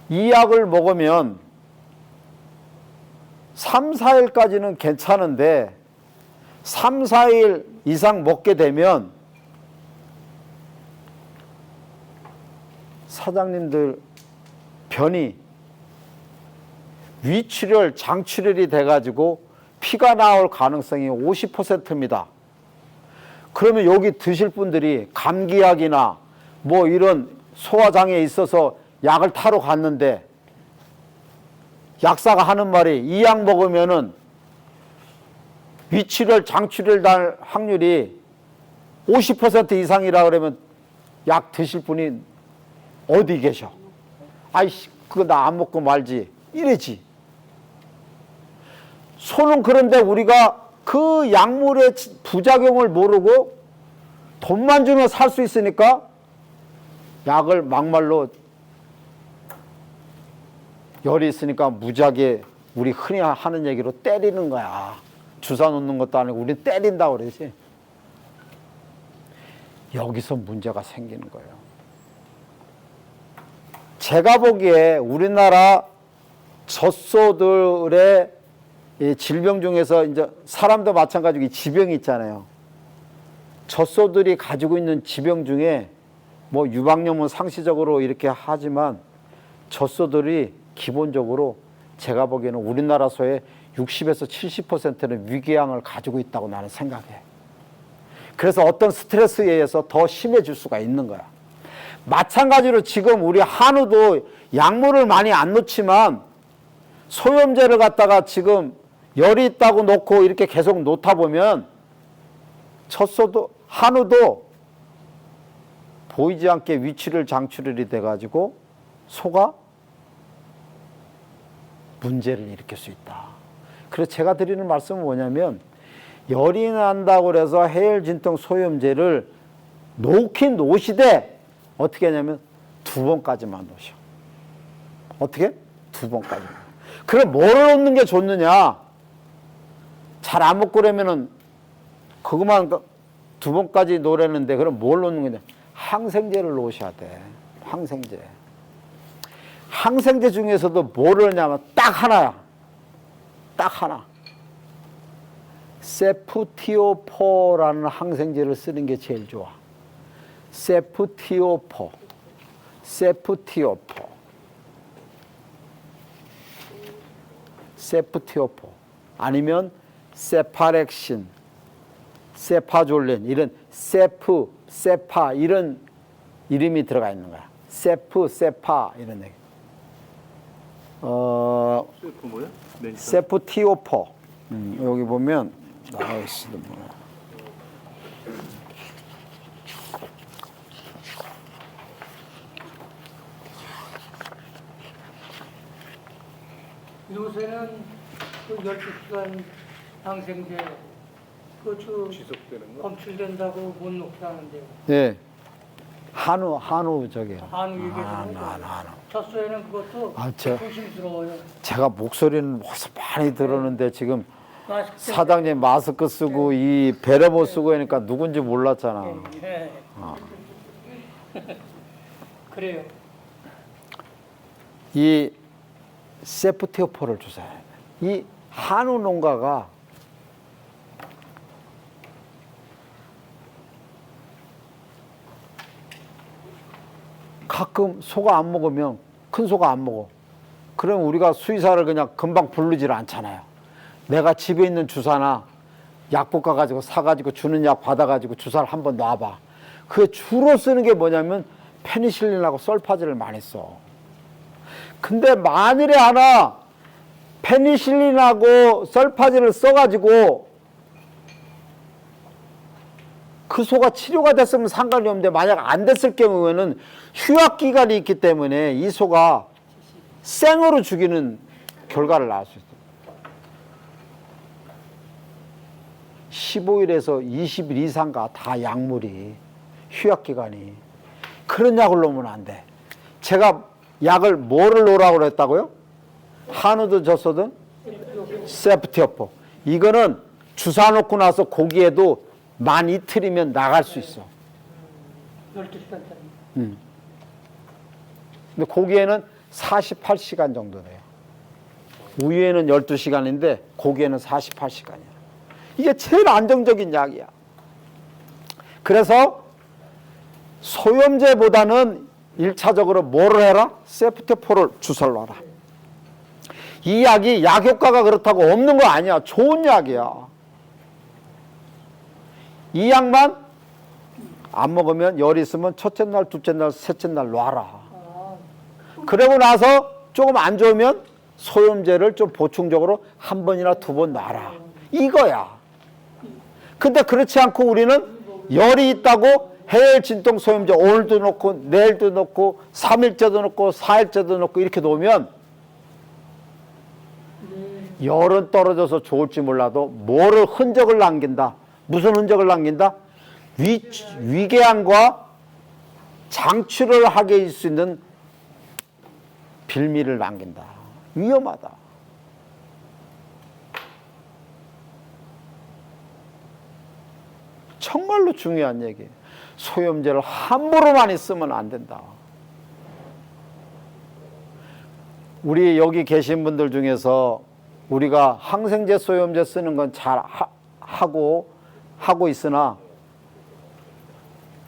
이 약을 먹으면 3, 4일까지는 괜찮은데 3, 4일 이상 먹게 되면 사장님들 변이 위출혈, 장출혈이 돼가지고 피가 나올 가능성이 50%입니다. 그러면 여기 드실 분들이 감기약이나 뭐 이런 소화장애에 있어서 약을 타러 갔는데 약사가 하는 말이 이 약 먹으면은 위출혈, 장출혈 날 확률이 50% 이상이라 그러면 약 드실 분이 어디 계셔? 아이씨, 그거 나 안 먹고 말지. 이래지. 소는 그런데 우리가 그 약물의 부작용을 모르고 돈만 주면 살 수 있으니까 약을 막말로 열이 있으니까 무지하게 우리 흔히 하는 얘기로 때리는 거야. 주사 놓는 것도 아니고 우리 때린다고 그러지. 여기서 문제가 생기는 거예요. 제가 보기에 우리나라 젖소들의 이 질병 중에서 이제 사람도 마찬가지고 이 지병이 있잖아요. 젖소들이 가지고 있는 지병 중에 뭐 유방염은 상시적으로 이렇게 하지만 젖소들이 기본적으로 제가 보기에는 우리나라 소의 60에서 70%는 위궤양을 가지고 있다고 나는 생각해. 그래서 어떤 스트레스에 의해서 더 심해질 수가 있는 거야. 마찬가지로 지금 우리 한우도 약물을 많이 안 넣지만 소염제를 갖다가 지금 열이 있다고 놓고 이렇게 계속 놓다 보면 젖소도 한우도 보이지 않게 위출혈, 장출혈이 돼가지고 소가 문제를 일으킬 수 있다. 그래서 제가 드리는 말씀은 뭐냐면 열이 난다고 해서 해열 진통 소염제를 놓긴 놓으시되 어떻게 하냐면 2번까지만 놓으셔. 어떻게? 2번까지. 그럼 뭐를 놓는 게 좋느냐? 잘 안 먹고 그러면은 그것만 두 번까지 노랬는데 그럼 뭘 넣는 거냐? 항생제를 넣으셔야 돼. 항생제. 항생제 중에서도 뭐를 넣냐면 딱 하나야. 딱 하나. 세프티오포라는 항생제를 쓰는 게 제일 좋아. 세프티오포. 세프티오포. 세프티오포. 아니면 세파렉신, 세파졸린, 이런 세파 이런 이름이 들어가 있는 거야. 세파 이런 얘기. 세프 뭐야? 세프티오포. 여기 보면 나와 있어. 요새는 그 12시간 항생제 그저 지속되는 거? 검출된다고 못 놓게 하는데요. 예. 한우 저기요. 한우 얘기해서 한우. 첫 수에는 그것도 아, 조심스러워요. 제가 목소리는 벌써 많이 들었는데 지금 마스크 사장님 마스크 쓰고 이 베레모 쓰고 하니까 누군지 몰랐잖아. 예. 그래요. 이 세프티오포를 주세요. 이 한우 농가가 가끔 소가 안 먹으면 큰 소가 안 먹어. 그럼 우리가 수의사를 그냥 금방 부르질 않잖아요. 내가 집에 있는 주사나 약국 가가지고 사가지고 주는 약 받아가지고 주사를 한번 놔봐. 그 주로 쓰는 게 뭐냐면 페니실린하고 설파제를 많이 써. 근데 만일에 하나 페니실린하고 설파제를 써가지고 그 소가 치료가 됐으면 상관이 없는데 만약 안 됐을 경우에는 휴학기간이 있기 때문에 이 소가 생으로 죽이는 결과를 낳을 수 있어요. 15일에서 20일 이상가 다 약물이 휴학기간이. 그런 약을 놓으면 안 돼. 제가 약을 뭐를 놓으라고 그랬다고요? 한우든 젖소든 세프티오포. 이거는 주사 놓고 나서 고기에도 만 이틀이면 나갈 수 있어. 12시간짜리. 근데 고기에는 48시간 정도 돼요. 우유에는 12시간인데 고기에는 48시간이야. 이게 제일 안정적인 약이야. 그래서 소염제보다는 1차적으로 뭐를 해라? 세프티오포를 주사를 놔라. 이 약이 약 효과가 그렇다고 없는 거 아니야. 좋은 약이야. 이 약만 안 먹으면 열이 있으면 첫째 날, 둘째 날, 셋째 날 놔라. 그러고 나서 조금 안 좋으면 소염제를 좀 보충적으로 한 번이나 두 번 놔라. 이거야. 근데 그렇지 않고 우리는 열이 있다고 해열 진통 소염제 오늘도 놓고 내일도 놓고 3일째도 놓고 4일째도 놓고 이렇게 놓으면 열은 떨어져서 좋을지 몰라도 뭐를 흔적을 남긴다. 무슨 흔적을 남긴다? 위궤양과 장출을 하게 할 수 있는 빌미를 남긴다. 위험하다. 정말로 중요한 얘기예요. 소염제를 함부로 많이 쓰면 안 된다. 우리 여기 계신 분들 중에서 우리가 항생제, 소염제 쓰는 건 잘 하고 있으나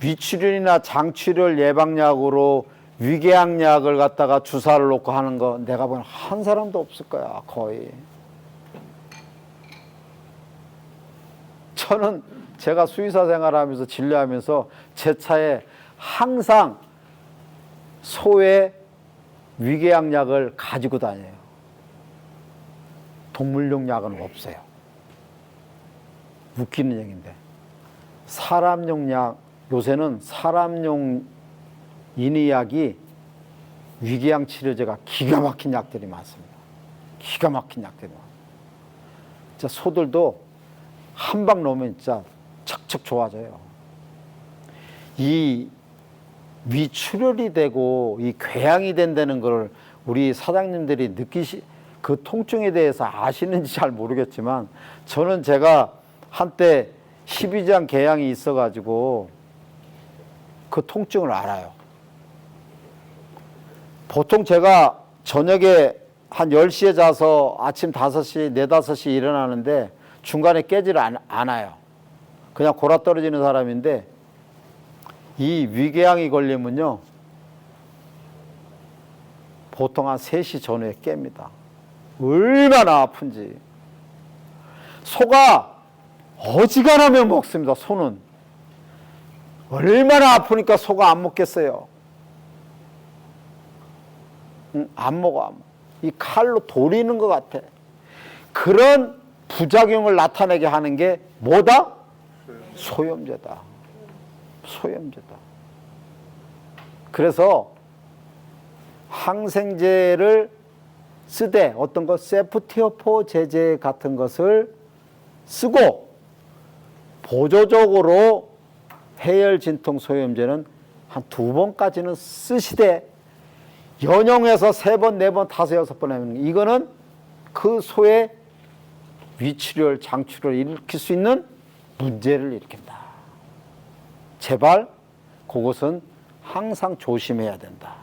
위출혈이나 장출혈 예방약으로 위궤양약을 갖다가 주사를 놓고 하는 거 내가 보기엔 한 사람도 없을 거야. 거의. 저는 제가 수의사 생활하면서 진료하면서 제 차에 항상 소의 위궤양약을 가지고 다녀요. 동물용 약은 없어요. 웃기는 얘기인데 사람용 약, 요새는 사람용 인의약이 위궤양 치료제가 기가 막힌 약들이 많습니다. 기가 막힌 약들이 많아요. 진짜 소들도 한 방 놓으면 진짜 척척 좋아져요. 이 위출혈이 되고 이 궤양이 된다는 걸 우리 사장님들이 그 통증에 대해서 아시는지 잘 모르겠지만 저는 제가 한때 십이지장 궤양이 있어가지고 그 통증을 알아요. 보통 제가 저녁에 한 10시에 자서 아침 5시, 4, 5시 일어나는데 중간에 깨질 않아요. 그냥 골아 떨어지는 사람인데 이 위궤양이 걸리면요. 보통 한 3시 전후에 깹니다. 얼마나 아픈지. 소가 어지간하면 먹습니다. 소는. 얼마나 아프니까 소가 안 먹겠어요. 안 먹어. 이 칼로 도리는 것 같아. 그런 부작용을 나타내게 하는 게 뭐다? 소염제다. 소염제다. 그래서 항생제를 쓰되 어떤 것 세프티오포 제제 같은 것을 쓰고 보조적으로 해열 진통 소염제는 한 2번까지는 쓰시되 연용해서 3번, 4번, 5, 6번 하면 이거는 그 소의 위출혈, 장출혈을 일으킬 수 있는 문제를 일으킨다. 제발 그것은 항상 조심해야 된다.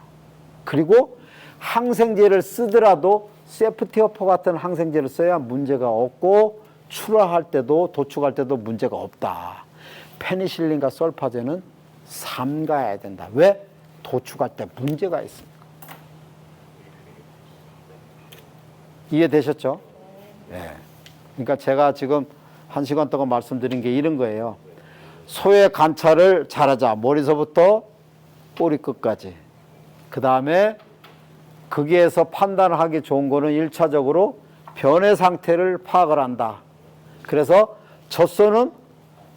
그리고 항생제를 쓰더라도 세프티오포 같은 항생제를 써야 문제가 없고 출하할 때도 도축할 때도 문제가 없다. 페니실린과 설파제는 삼가야 된다. 왜? 도축할 때 문제가 있습니다. 이해되셨죠? 네. 그러니까 제가 지금 1시간 동안 말씀드린 게 이런 거예요. 소의 관찰을 잘하자. 머리서부터 꼬리 끝까지. 그 다음에 거기에서 판단을 하기 좋은 거는 1차적으로 변의 상태를 파악을 한다. 그래서 젖소는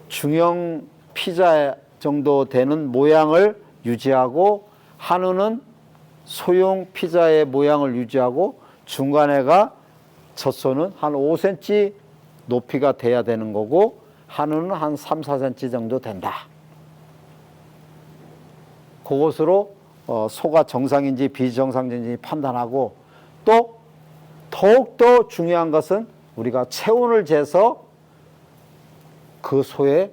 중형 피자 정도 되는 모양을 유지하고 한우는 소형 피자의 모양을 유지하고 중간에가 젖소는 한 5cm 높이가 돼야 되는 거고 한우는 한 3, 4cm 정도 된다. 그것으로 소가 정상인지 비정상인지 판단하고 또 더욱더 중요한 것은 우리가 체온을 재서 그 소의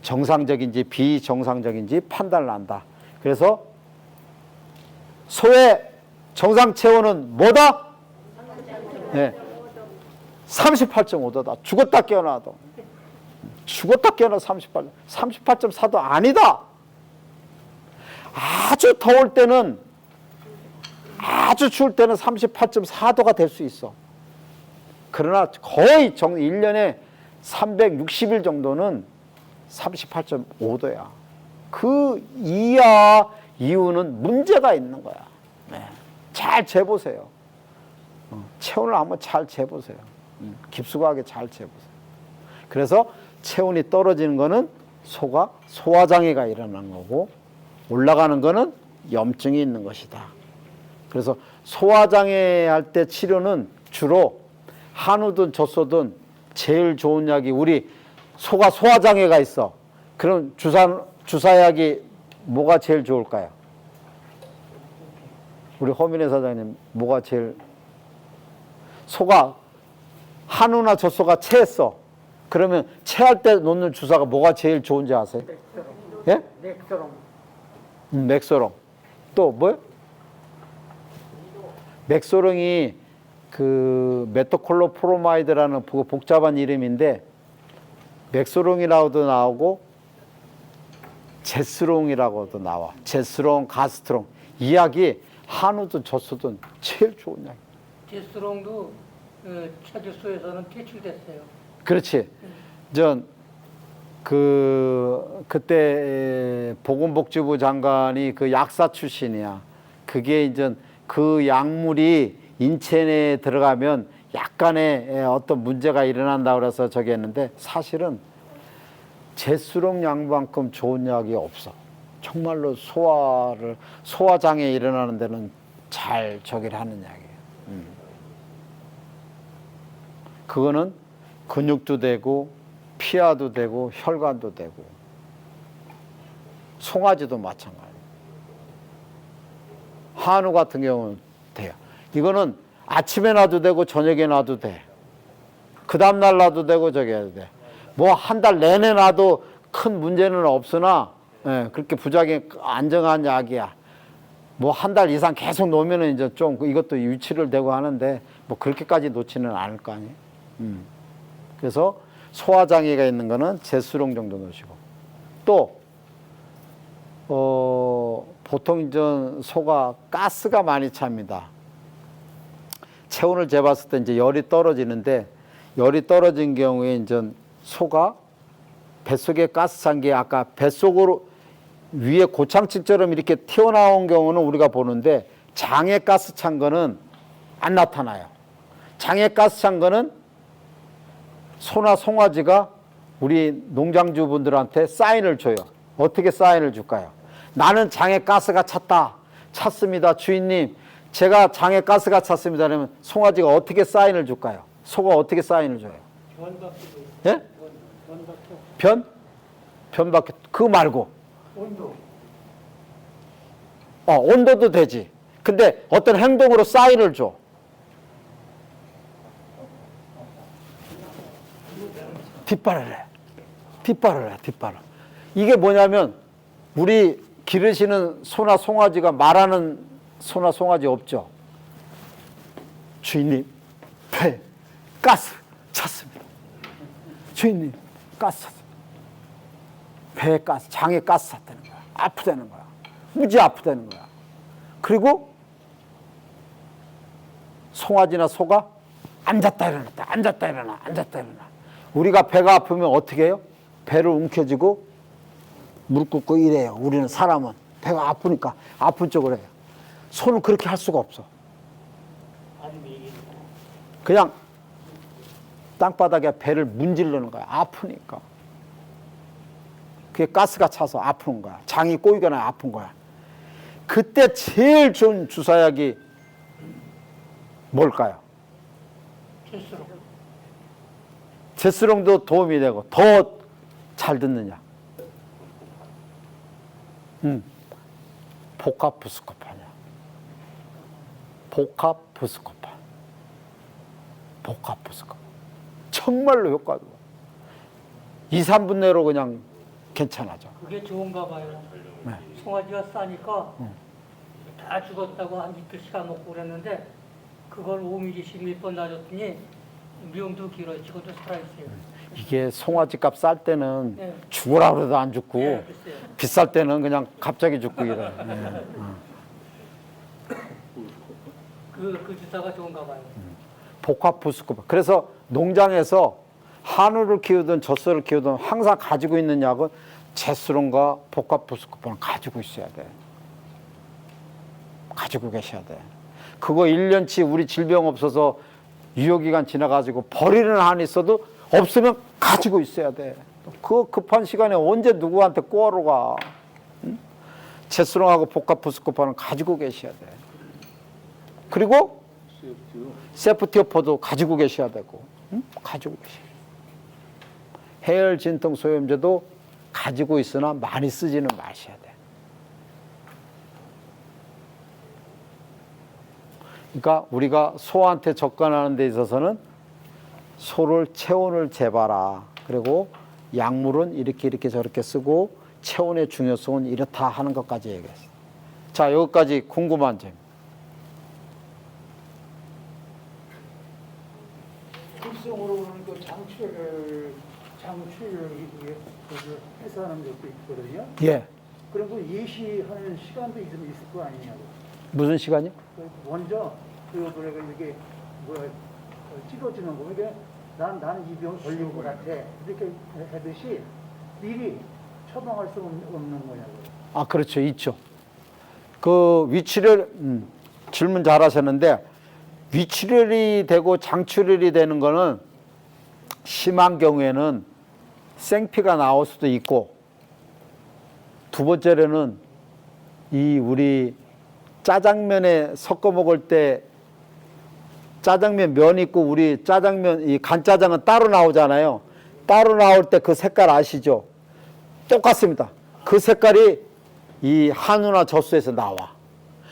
정상적인지 비정상적인지 판단을 한다. 그래서 소의 정상 체온은 뭐다? 네. 38.5도다. 죽었다 깨어나도. 죽었다 깨어나 38.4도 아니다. 아주 더울 때는 아주 추울 때는 38.4도가 될 수 있어. 그러나 거의 1년에 360일 정도는 38.5도야. 그 이하 이유는 문제가 있는 거야. 네. 잘 재보세요. 체온을 한번 잘 재보세요. 깊숙하게 잘 재보세요. 그래서 체온이 떨어지는 거는 소가 소화장애가 일어나는 거고 올라가는 거는 염증이 있는 것이다. 그래서 소화장애 할 때 치료는 주로 한우든 젖소든 제일 좋은 약이 우리 소가 소화장애가 있어. 그럼 주사약이 뭐가 제일 좋을까요? 우리 허민혜 사장님 뭐가 제일 소가 한우나 젖소가 체했어. 그러면 체할 때 놓는 주사가 뭐가 제일 좋은지 아세요? 예? 넥서롱. 맥소롱. 또 뭐요? 맥소롱이 그 메토콜로프로마이드라는 복잡한 이름인데 맥소롱이라고도 나오고 제스롱이라고도 나와. 제스롱, 가스트롱. 이 약이 한우든 젖소든 제일 좋은 약. 제스롱도 체질소에서는 퇴출됐어요. 그렇지. 그때 보건복지부 장관이 그 약사 출신이야. 그게 이제 그 약물이 인체 내에 들어가면 약간의 어떤 문제가 일어난다 그래서 저기 했는데 사실은 제스롱 약만큼 좋은 약이 없어. 정말로 소화장애 일어나는 데는 잘 저기를 하는 약이에요. 그거는 근육도 되고 피하도 되고 혈관도 되고 송아지도 마찬가지예요. 한우 같은 경우는 돼요. 이거는 아침에 놔도 되고 저녁에 놔도 돼. 그 다음날 놔도 되고 저기 해도 돼. 뭐 한 달 내내 놔도 큰 문제는 없으나 예, 그렇게 부작용이 안정한 약이야. 뭐 한 달 이상 계속 놓으면은 이제 좀 이것도 유치를 되고 하는데 뭐 그렇게까지 놓지는 않을 거 아니에요. 그래서 소화장애가 있는 거는 제수롱 정도 놓으시고 또 보통 이제 소가 가스가 많이 찹니다. 체온을 재봤을 때 이제 열이 떨어지는데 열이 떨어진 경우에 이제 소가 뱃속에 가스 찬 게 아까 뱃속으로 위에 고창치처럼 이렇게 튀어나온 경우는 우리가 보는데 장에 가스 찬 거는 안 나타나요. 장에 가스 찬 거는 소나 송아지가 우리 농장주분들한테 사인을 줘요. 어떻게 사인을 줄까요? 나는 장에 가스가 찼습니다. 주인님, 제가 장에 가스가 찼습니다. 그러면 송아지가 어떻게 사인을 줄까요? 소가 어떻게 사인을 줘요? 예? 변? 변밖에, 그거 말고. 온도. 온도도 되지. 근데 어떤 행동으로 사인을 줘. 뒷발을 해. 뒷발을 해, 뒷발을. 이게 뭐냐면, 우리 기르시는 소나 송아지가 말하는 소나 송아지 없죠? 주인님, 배, 가스 찼습니다. 주인님, 가스 찼습니다. 배에 가스, 장에 가스 찼다는 거야. 아프다는 거야. 무지 아프다는 거야. 그리고 송아지나 소가 앉았다 일어났다, 앉았다 일어나, 앉았다 일어나. 우리가 배가 아프면 어떻게 해요? 배를 움켜쥐고 무릎 꿇고 이래요. 우리는 사람은 배가 아프니까 아픈 쪽으로 해요. 소는 그렇게 할 수가 없어. 그냥 땅바닥에 배를 문지르는 거야. 아프니까. 그게 가스가 차서 아픈 거야. 장이 꼬이거나 아픈 거야. 그때 제일 좋은 주사약이 뭘까요? 제수롱. 제스롱도 도움이 되고 더 잘 듣느냐? 복합부스코판이야. 복합부스코판. 복합부스코판. 정말로 효과도 2, 3분 내로 그냥 괜찮아져. 그게 좋은가 봐요. 네. 송아지가 싸니까 다 죽었다고 한 이틀 시간 먹고 그랬는데 그걸 5mm씩 몇 번 놔줬더니 미용도 길어요. 지금도 살아있어요. 이게 송아지 값 쌀 때는 네. 죽으라 그래도 안 죽고 네, 글쎄요. 비쌀 때는 그냥 갑자기 죽고 이래. 그 주사가 좋은가 봐요. 복합부스코판. 그래서 농장에서 한우를 키우든 젖소를 키우든 항상 가지고 있는 약은 제스론과 복합부스코판을 가지고 있어야 돼. 가지고 계셔야 돼. 그거 1년치 우리 질병 없어서 유효기간 지나가지고 버리는 한이 있어도 없으면 가지고 있어야 돼. 그 급한 시간에 언제 누구한테 꼬아러 가. 응? 제스론하고 복합부스코판은 가지고 계셔야 돼. 그리고 세프티오포도 가지고 계셔야 되고. 응? 가지고 계셔야 돼. 해열 진통 소염제도 가지고 있으나 많이 쓰지는 마셔야 돼. 그러니까 우리가 소한테 접근하는 데 있어서는 소를 체온을 재봐라. 그리고 약물은 이렇게 저렇게 쓰고 체온의 중요성은 이렇다 하는 것까지 얘기했어요. 자, 여기까지 궁금한 점. 급성으로 오는 그 장출을 해서 하는 것도 있거든요. 예. 그리고 예시하는 시간도 있을 거 아니냐고. 무슨 시간이요? 먼저 그거를 이렇게 찍어주는 거. 이게 난 이 병 걸린 것 같아. 이렇게 하듯이 미리 처방할 수 없는 거냐고. 아, 그렇죠. 있죠. 그 위출혈, 질문 잘 하셨는데, 위출혈이 되고 장출혈이 되는 거는 심한 경우에는 생피가 나올 수도 있고, 두 번째로는 이 우리 짜장면에 섞어 먹을 때 짜장면 면 있고 우리 짜장면 이 간짜장은 따로 나오잖아요. 따로 나올 때 그 색깔 아시죠? 똑같습니다. 그 색깔이 이 한우나 젖소에서 나와.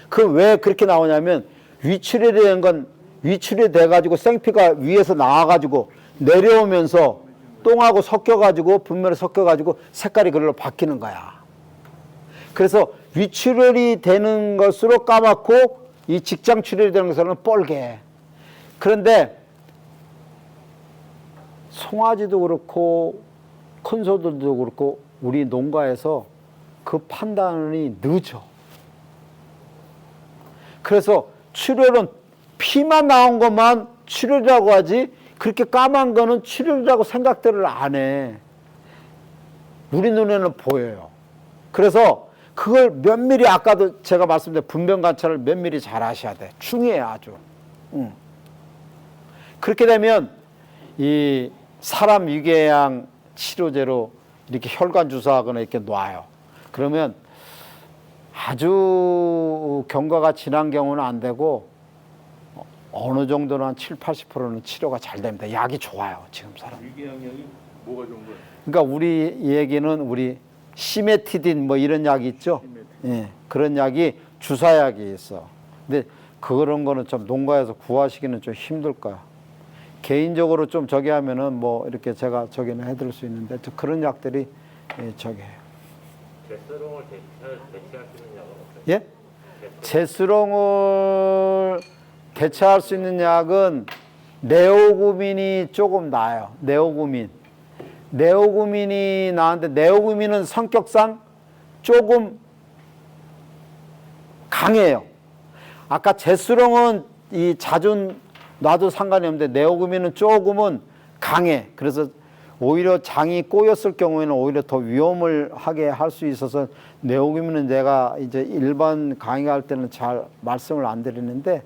그 왜 그렇게 나오냐면 위출이 된 건 위출이 돼가지고 생피가 위에서 나와가지고 내려오면서 똥하고 섞여가지고 분면에 섞여가지고 색깔이 그걸로 바뀌는 거야. 그래서 위출혈이 되는 것으로 까맣고 이 직장 출혈이 되는 것으로는 뻘게. 그런데 송아지도 그렇고 큰 소들도 그렇고 우리 농가에서 그 판단이 늦어. 그래서 출혈은 피만 나온 것만 출혈이라고 하지 그렇게 까만 거는 출혈이라고 생각들을 안 해. 우리 눈에는 보여요. 그래서 그걸 면밀히 아까도 제가 말씀드린 분변 관찰을 면밀히 잘 하셔야 돼. 중요해 아주. 그렇게 되면 이 사람 위궤양 치료제로 이렇게 혈관 주사하거나 이렇게 놔요. 그러면 아주 경과가 진한 경우는 안 되고 어느 정도는 한 7, 80%는 치료가 잘 됩니다. 약이 좋아요. 지금 사람. 위궤양약이 뭐가 좋은 거예요? 그러니까 우리 얘기는 우리 시메티딘 뭐 이런 약이 있죠. 예, 그런 약이 주사약이 있어. 근데 그런 거는 좀 농가에서 구하시기는 좀 힘들 거야. 개인적으로 좀 저기 하면은 뭐 이렇게 제가 저기는 해드릴 수 있는데 그런 약들이 저기 해요. 제스롱을 대체할 수 있는 약은 없어요? 예? 제스롱을 대체할 수 있는 약은 네오구민이 조금 나아요. 네오구민이 나은데 네오구민은 성격상 조금 강해요. 아까 제스롱은 이 자주 놔도 상관이 없는데 네오구민은 조금은 강해. 그래서 오히려 장이 꼬였을 경우에는 오히려 더 위험을 하게 할 수 있어서 네오구민은 내가 이제 일반 강의할 때는 잘 말씀을 안 드리는데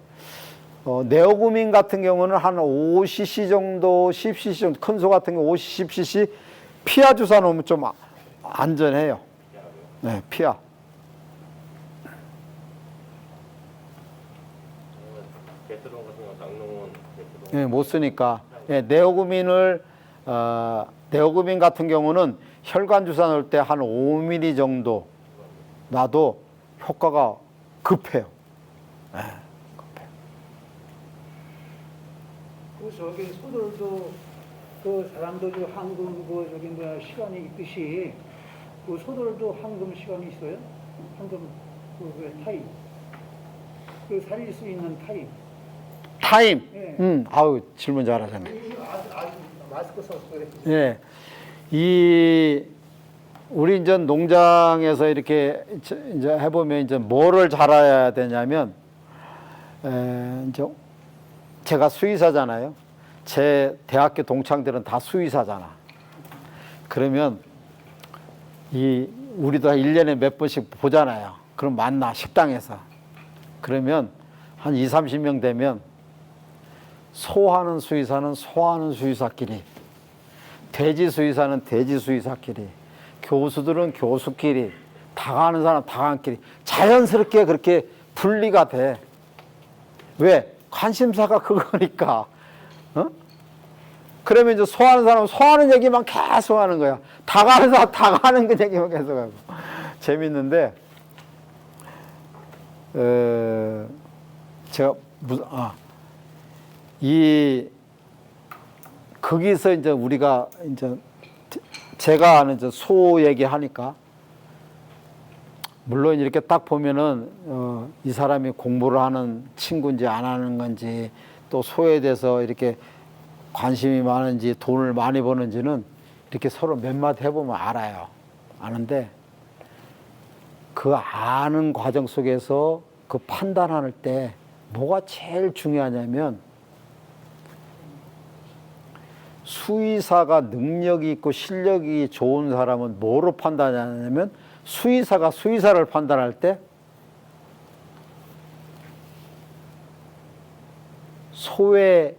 네오구민 같은 경우는 한 5cc 정도, 10cc 정도, 큰 소 같은 경우 50, 10cc 피하 주사 놓으면 좀 안전해요. 네, 피하. 제스롱 같은 경우 장롱은 제스롱. 네, 못 쓰니까. 네, 네오구민 같은 경우는 혈관 주사 넣을 때 한 5mm 정도 놔도 효과가 급해요. 네. 그 저기 소들도 그 사람도 저 황금 그 저기 뭐야 시간이 있듯이 그 소들도 황금 시간이 있어요? 황금 그 타임 그 살릴 수 있는 타임. 타임. 예. 아우 질문 잘하셨네. 마스크 써서 그래. 예. 우리 이제 농장에서 이렇게 이제 해보면 이제 뭐를 잘 알아야 되냐면 이제 제가 수의사잖아요. 제 대학교 동창들은 다 수의사잖아. 그러면 우리도 1년에 몇 번씩 보잖아요. 그럼 만나 식당에서. 그러면 한 2, 30명 되면 소하는 수의사는 소하는 수의사끼리, 돼지 수의사는 돼지 수의사끼리, 교수들은 교수끼리, 다가는 사람 다가끼리 자연스럽게 그렇게 분리가 돼. 왜? 관심사가 그거니까. 그러면 이제 소하는 사람은 소하는 얘기만 계속 하는 거야. 다가는 사람 다가는 그 얘기만 계속 하고. 재밌는데, 제가 거기서 이제 우리가 이제 제가 아는 이제 소 얘기하니까 물론 이렇게 딱 보면은 이 사람이 공부를 하는 친구인지 안 하는 건지 또 소에 대해서 이렇게 관심이 많은지 돈을 많이 버는지는 이렇게 서로 몇 마디 해보면 알아요. 아는데 그 아는 과정 속에서 그 판단할 때 뭐가 제일 중요하냐면 수의사가 능력이 있고 실력이 좋은 사람은 뭐로 판단하냐면 수의사가 수의사를 판단할 때 소의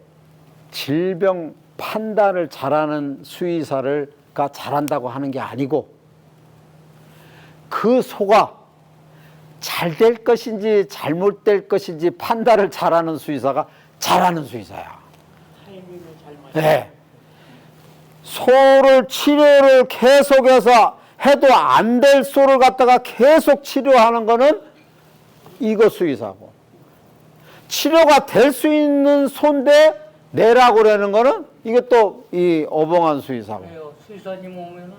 질병 판단을 잘하는 수의사가 잘한다고 하는 게 아니고 그 소가 잘 될 것인지 잘못될 것인지 판단을 잘하는 수의사가 잘하는 수의사야. 네. 소를 치료를 계속해서 해도 안 될 소를 갖다가 계속 치료하는 거는 이거 수의사고, 치료가 될 수 있는 소인데 내라고 그러는 거는 이게 또 이 어벙한 수의사고. 그래요. 수의사님 오면은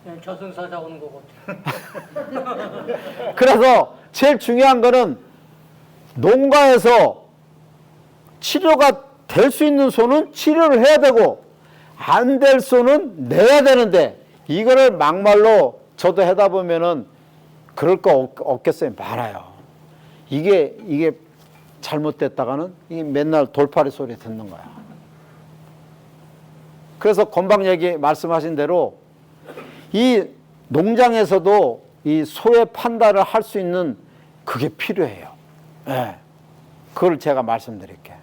그냥 저승사자 오는 거 같아요. 그래서 제일 중요한 거는 농가에서 치료가 될 수 있는 소는 치료를 해야 되고 안 될 소는 내야 되는데 이거를 막말로 저도 하다 보면은 그럴 거 없겠어요. 많아요. 이게 잘못됐다가는 이게 맨날 돌팔이 소리 듣는 거야. 그래서 건방 얘기 말씀하신 대로 이 농장에서도 이 소의 판단을 할 수 있는 그게 필요해요. 예. 그걸 제가 말씀드릴게요.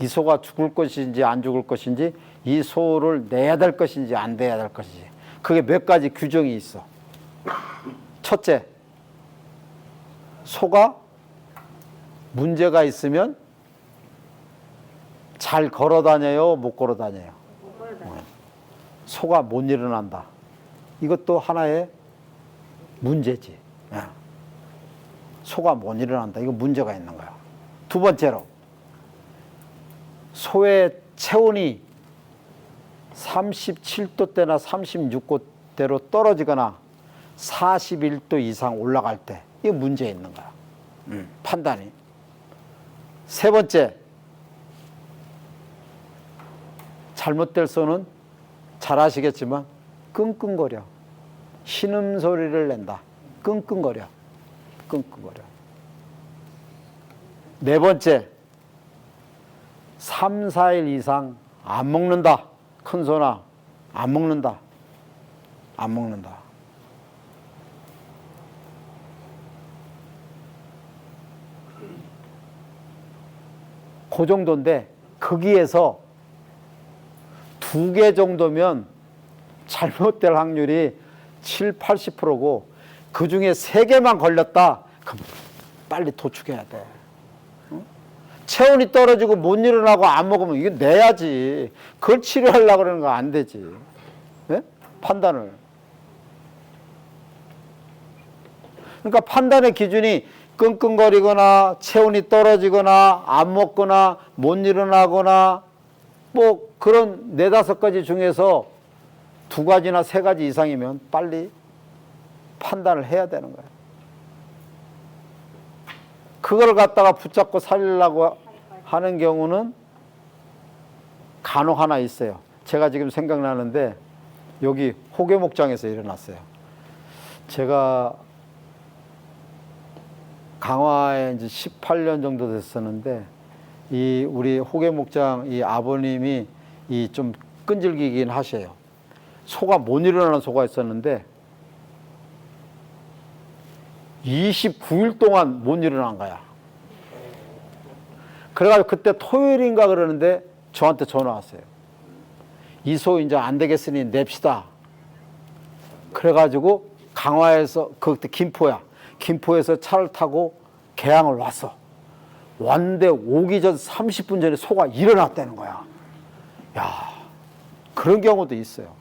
이 소가 죽을 것인지 안 죽을 것인지 이 소를 내야 될 것인지 안 내야 될 것인지 그게 몇 가지 규정이 있어. 첫째, 소가 문제가 있으면 잘 걸어 다녀요, 못 걸어 다녀요? 소가 못 일어난다. 이것도 하나의 문제지. 소가 못 일어난다. 이거 문제가 있는 거야. 두 번째로, 소의 체온이 37도대나 36도대로 떨어지거나 41도 이상 올라갈 때 이게 문제 있는 거야. 판단이. 세 번째, 잘못될 소는 잘 아시겠지만 끙끙거려. 신음소리를 낸다. 끙끙거려. 끙끙거려. 네 번째, 3, 4일 이상 안 먹는다. 큰 소나 안 먹는다. 안 먹는다. 그 정도인데 거기에서 2개 정도면 잘못될 확률이 7, 80%고 그 중에 3개만 걸렸다. 그럼 빨리 도축해야 돼. 체온이 떨어지고 못 일어나고 안 먹으면 이거 내야지. 그걸 치료하려고 그러는 거 안 되지. 네? 판단을. 그러니까 판단의 기준이 끙끙거리거나 체온이 떨어지거나 안 먹거나 못 일어나거나 뭐 그런 4, 5가지 중에서 2가지나 3가지 이상이면 빨리 판단을 해야 되는 거예요. 그걸 갖다가 붙잡고 살리려고 하는 경우는 간혹 하나 있어요. 제가 지금 생각나는데 여기 호계 목장에서 일어났어요. 제가 강화에 이제 18년 정도 됐었는데 이 우리 호계 목장 이 아버님이 이 좀 끈질기긴 하셔요. 소가 못 일어나는 소가 있었는데 29일 동안 못 일어난 거야. 그래가지고 그때 토요일인가 그러는데 저한테 전화 왔어요. 이 소 이제 안 되겠으니 냅시다. 그래가지고 강화에서 그때 김포야. 김포에서 차를 타고 계양을 왔어. 왔는데 오기 전 30분 전에 소가 일어났다는 거야. 야, 그런 경우도 있어요.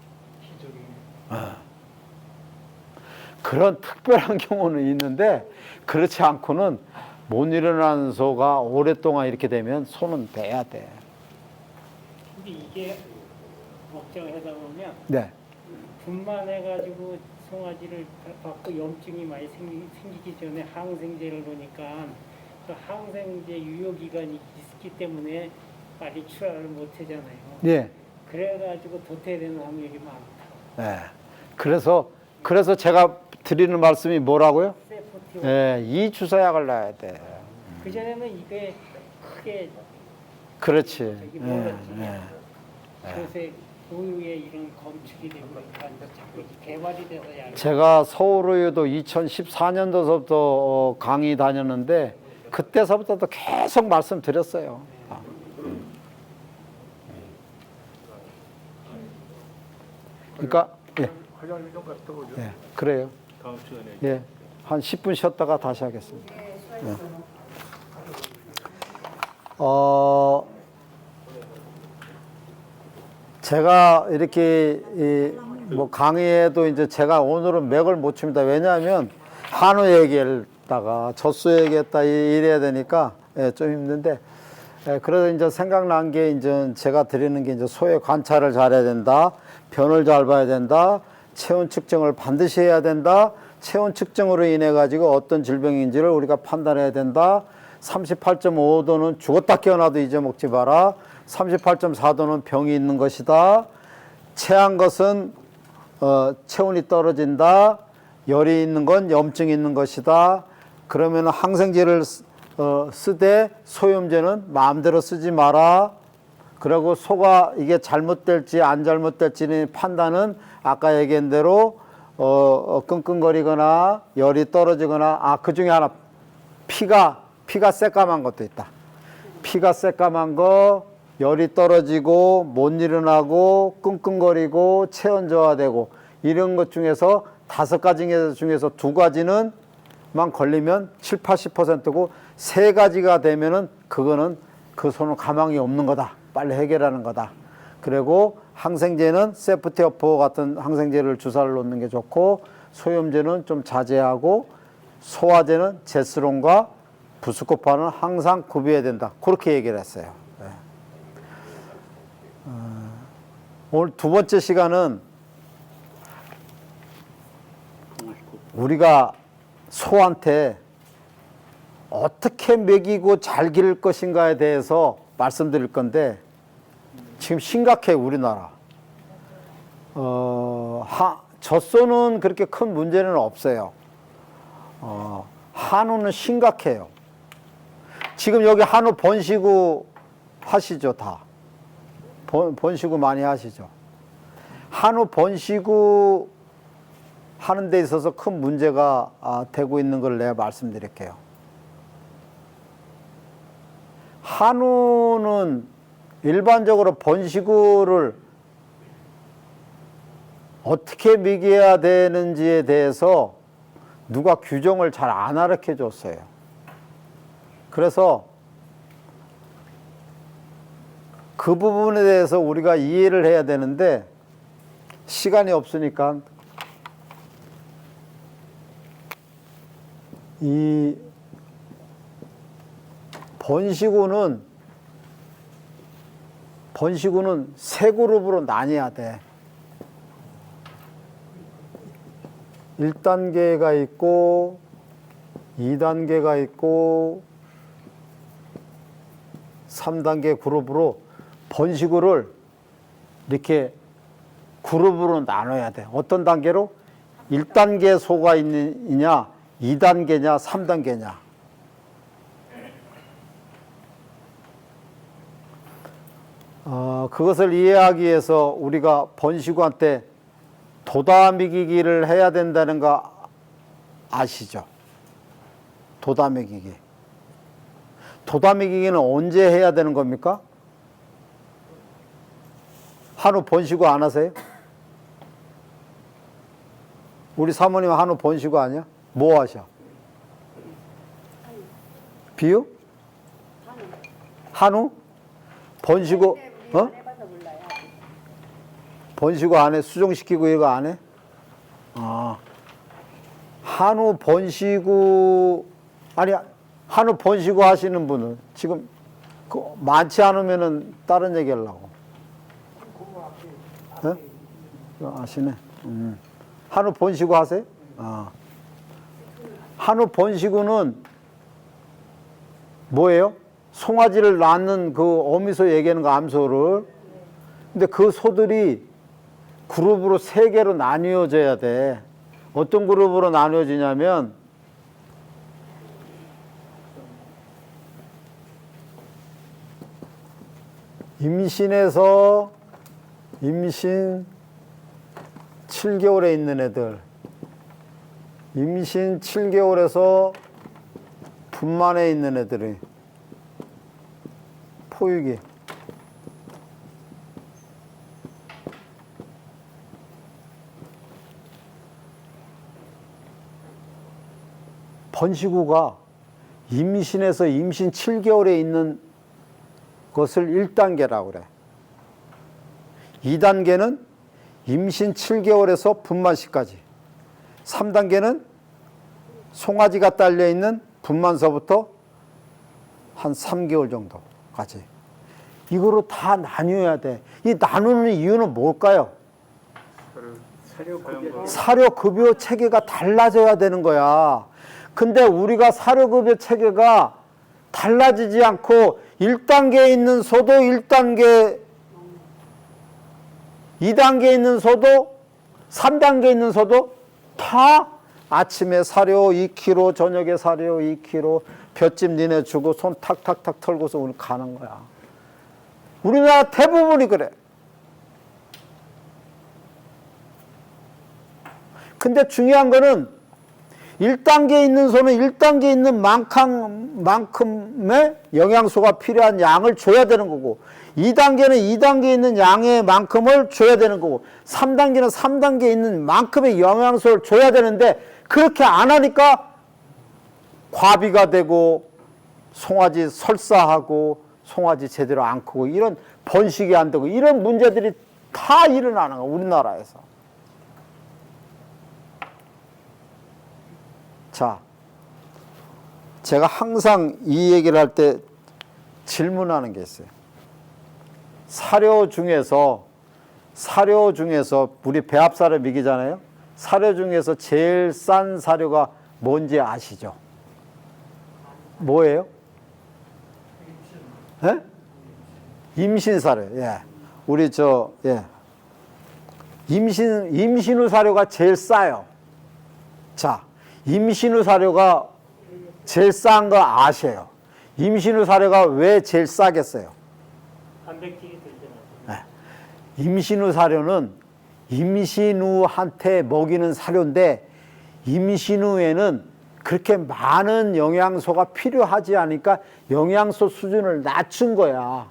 그런 특별한 경우는 있는데 그렇지 않고는 못 일어나는 소가 오랫동안 이렇게 되면 소는 돼야 돼. 근데 이게 걱정하다 보면 네. 분만해가지고 송아지를 받고 염증이 많이 생기기 전에 항생제를 놓으니까 그 항생제 유효기간이 있기 때문에 빨리 출하를 못 하잖아요. 예. 그래가지고 도태되는 확률이 많다. 네. 그래서 제가 드리는 말씀이 뭐라고요? 세포티. 예, 이 주사약을 놔야 돼. 그전에는 이게 크게 그렇지. 저기 몰랐지. 예. 그래서 우유에 이런 검축이 되고 그러니까 자꾸 개발이 돼서 약. 제가 서울의료도 2014년도서부터 강의 다녔는데 그때서부터도 계속 말씀드렸어요. 그러니까 예. 예, 그래요. 예, 한 10분 쉬었다가 다시 하겠습니다. 예. 제가 이렇게 뭐 강의에도 이제 제가 오늘은 맥을 못 칩니다. 왜냐하면 한우 얘기했다가 젖소 얘기했다 이래야 되니까 좀 힘든데 그래서 이제 생각난 게 이제 제가 드리는 게 이제 소의 관찰을 잘해야 된다. 변을 잘 봐야 된다. 체온 측정을 반드시 해야 된다. 체온 측정으로 인해 가지고 어떤 질병인지를 우리가 판단해야 된다. 38.5도는 죽었다 깨어나도 잊어먹지 마라. 38.4도는 병이 있는 것이다. 체한 것은 체온이 떨어진다. 열이 있는 건 염증이 있는 것이다. 그러면 항생제를 쓰되 소염제는 마음대로 쓰지 마라. 그리고 소가 이게 잘못될지 안 잘못될지는 판단은 아까 얘기한 대로 끙끙거리거나 열이 떨어지거나 그 중에 하나 피가 새까만 것도 있다. 피가 새까만 거, 열이 떨어지고 못 일어나고 끙끙거리고 체온 저하되고 이런 것 중에서 5가지 중에서 2가지는 만 걸리면 7, 80%고 3가지가 되면은 그거는 그 소는 가망이 없는 거다. 빨리 해결하는 거다. 그리고 항생제는 세프티어포 같은 항생제를 주사를 놓는 게 좋고 소염제는 좀 자제하고 소화제는 제스론과 부스코파는 항상 구비해야 된다. 그렇게 얘기를 했어요. 네. 오늘 2번째 시간은 우리가 소한테 어떻게 먹이고 잘 기를 것인가에 대해서 말씀드릴 건데 지금 심각해 우리나라. 젖소는 그렇게 큰 문제는 없어요. 한우는 심각해요. 지금 여기 한우 번시구 하시죠, 다. 번시구 많이 하시죠. 한우 번시구 하는 데 있어서 큰 문제가 되고 있는 걸 내가 말씀드릴게요. 한우는 일반적으로 번시구를 어떻게 먹여야 되는지에 대해서 누가 규정을 잘 안 가르쳐 줬어요. 그래서 그 부분에 대해서 우리가 이해를 해야 되는데 시간이 없으니까 이 번시구는 3그룹으로 나뉘어야 돼. 1단계가 있고 2단계가 있고 3단계 그룹으로 번시구를 이렇게 그룹으로 나눠야 돼. 어떤 단계로? 1단계 소가 있느냐 2단계냐 3단계냐. 그것을 이해하기 위해서 우리가 번시구한테 도다미기기를 해야 된다는 거 아시죠? 도다미기기. 도다미기기는 언제 해야 되는 겁니까? 한우 번시구 안 하세요? 우리 사모님 한우 번시구 아니야? 뭐 하셔? 비유? 한우? 번시구? 번시구 안 해? 수정시키고 이거 안 해? 한우 번시구, 아니, 한우 번시구 하시는 분은 지금 많지 않으면은 다른 얘기 하려고. 네? 아시네. 한우 번시구 하세요? 한우 번시구는 뭐예요? 송아지를 낳는 그 어미소 얘기하는 거 암소를. 근데 그 소들이 그룹으로 3개로 나뉘어져야 돼. 어떤 그룹으로 나뉘어지냐면 임신 7개월에 있는 애들, 임신 7개월에서 분만에 있는 애들이 포유기. 번시구가 임신해서 임신 7개월에 있는 것을 1단계라고 그래. 2단계는 임신 7개월에서 분만 시까지. 3단계는 송아지가 딸려있는 분만서부터 한 3개월 정도. 정도까지. 이거로 다 나뉘어야 돼. 이 나누는 이유는 뭘까요? 사료급여 체계가 달라져야 되는 거야. 근데 우리가 사료급여 체계가 달라지지 않고 1단계에 있는 소도 1단계, 2단계에 있는 소도, 3단계에 있는 소도 다 아침에 사료 2kg, 저녁에 사료 2kg, 볏짚 니네 주고 손 탁탁탁 털고서 우리 가는 거야. 우리나라 대부분이 그래. 근데 중요한 거는 1단계에 있는 소는 1단계에 있는 만큼의 영양소가 필요한 양을 줘야 되는 거고, 2단계는 2단계에 있는 양의 만큼을 줘야 되는 거고, 3단계는 3단계에 있는 만큼의 영양소를 줘야 되는데 그렇게 안 하니까 과비가 되고 송아지 설사하고 송아지 제대로 안 크고 이런 번식이 안 되고 이런 문제들이 다 일어나는 거야, 우리나라에서. 자, 제가 항상 이 얘기를 할 때 질문하는 게 있어요. 사료 중에서 우리 배합사료 먹이잖아요. 사료 중에서 제일 싼 사료가 뭔지 아시죠? 뭐예요? 예? 임신사료. 예. 우리 임신후 사료가 제일 싸요. 자, 임신후 사료가 제일 싼 거 아셔요? 임신후 사료가 왜 제일 싸겠어요? 단백질이 들잖아요. 네. 임신후 사료는 임신후한테 먹이는 사료인데 임신 후에는 그렇게 많은 영양소가 필요하지 않으니까 영양소 수준을 낮춘 거야.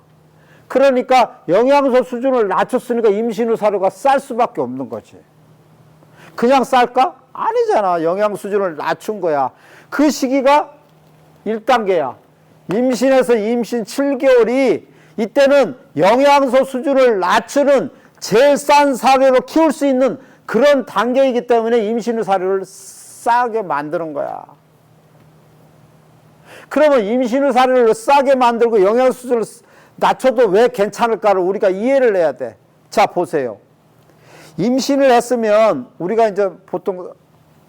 그러니까 영양소 수준을 낮췄으니까 임신 후 사료가 쌀 수밖에 없는 거지. 그냥 쌀까? 아니잖아. 영양 수준을 낮춘 거야. 그 시기가 1단계야. 임신에서 임신 7개월이 이때는 영양소 수준을 낮추는 제일 싼 사료로 키울 수 있는 그런 단계이기 때문에 임신 후 사료를 싸게 만드는 거야. 그러면 임신 후 사료를 싸게 만들고 영양 수준을 낮춰도 왜 괜찮을까를 우리가 이해를 해야 돼. 자, 보세요. 임신을 했으면 우리가 이제 보통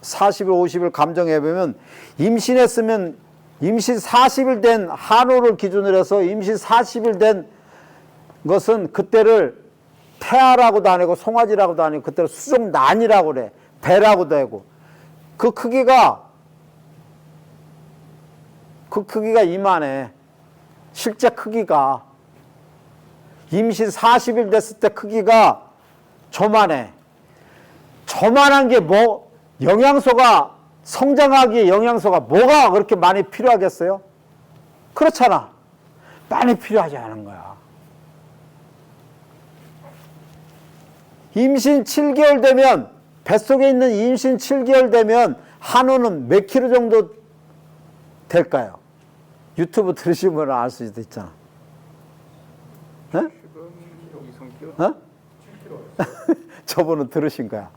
40일, 50일 감정해 보면 임신했으면 임신 40일 된 한우를 기준으로 해서 임신 40일 된 것은 그때를 태아라고도 안 하고 송아지라고도 안 하고 그때를 수족난이라고 그래. 배라고도 하고. 그 크기가 이만해. 실제 크기가. 임신 40일 됐을 때 크기가 저만해. 저만한 게 뭐, 영양소가, 성장하기에 영양소가 뭐가 그렇게 많이 필요하겠어요? 그렇잖아. 많이 필요하지 않은 거야. 임신 7개월 되면, 뱃속에 있는 임신 7개월 되면 한우는 몇 킬로 정도 될까요? 유튜브 들으시면 알 수도 있잖아. 네? 어? 저분은 들으신 거야.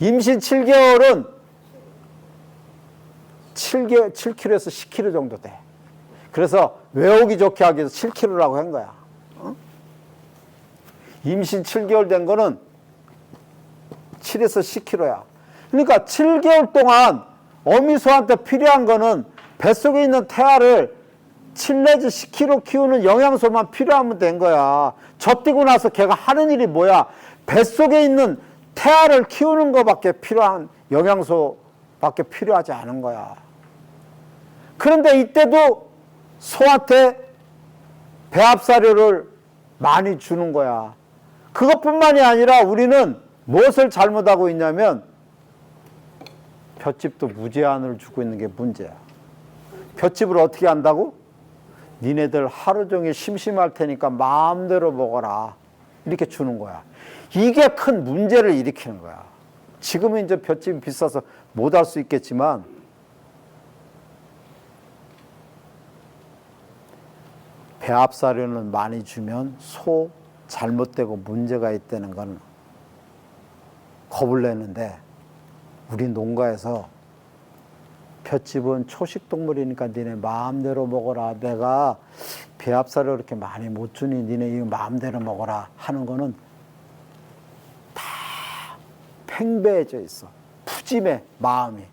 임신 7개월은 7kg에서 10kg 정도 돼. 그래서 외우기 좋게 하기 위해서 7kg라고 한 거야. 어? 임신 7개월 된 거는 7에서 10kg야. 그러니까 7개월 동안 어미소한테 필요한 거는 뱃속에 있는 태아를 7 내지 10kg 키우는 영양소만 필요하면 된 거야. 젖뛰고 나서 걔가 하는 일이 뭐야? 뱃속에 있는 태아를 키우는 것밖에 필요한 영양소밖에 필요하지 않은 거야. 그런데 이때도 소한테 배합사료를 많이 주는 거야. 그것뿐만이 아니라 우리는 무엇을 잘못하고 있냐면 볏짚도 무제한을 주고 있는 게 문제야. 볏짚을 어떻게 한다고? 니네들 하루 종일 심심할 테니까 마음대로 먹어라. 이렇게 주는 거야. 이게 큰 문제를 일으키는 거야. 지금은 이제 볏짚이 비싸서 못 할 수 있겠지만 배합사료는 많이 주면 소 잘못되고 문제가 있다는 건 겁을 내는데 우리 농가에서 볏짚은 초식동물이니까 니네 마음대로 먹어라. 내가 배합사료 이렇게 많이 못 주니 니네 이거 마음대로 먹어라 하는 거는 다 팽배해져 있어. 푸짐해 마음이.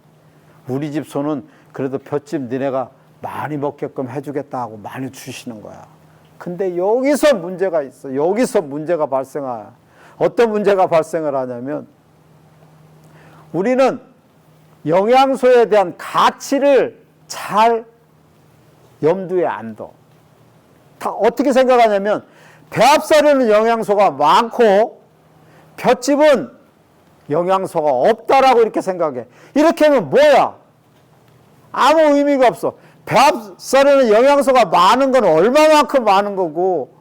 우리 집 손은 그래도 볏짚 니네가 많이 먹게끔 해주겠다 하고 많이 주시는 거야. 근데 여기서 문제가 있어. 여기서 문제가 발생해. 어떤 문제가 발생을 하냐면 우리는 영양소에 대한 가치를 잘 염두에 안 둬. 다 어떻게 생각하냐면 배합사료는 영양소가 많고 볏짚은 영양소가 없다라고 이렇게 생각해. 이렇게 하면 뭐야? 아무 의미가 없어. 배합사료는 영양소가 많은 건 얼마만큼 많은 거고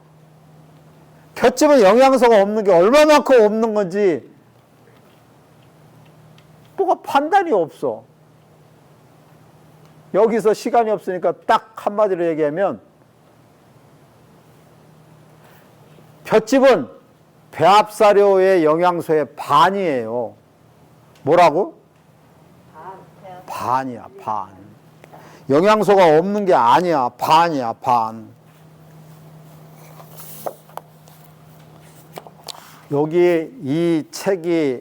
볏짚은 영양소가 없는 게 얼마만큼 없는 건지 뭐가 판단이 없어. 여기서 시간이 없으니까 딱 한마디로 얘기하면 볏짚은 배합사료의 영양소의 반이에요. 뭐라고? 반이야, 반. 영양소가 없는 게 아니야. 반이야, 반. 여기 이 책이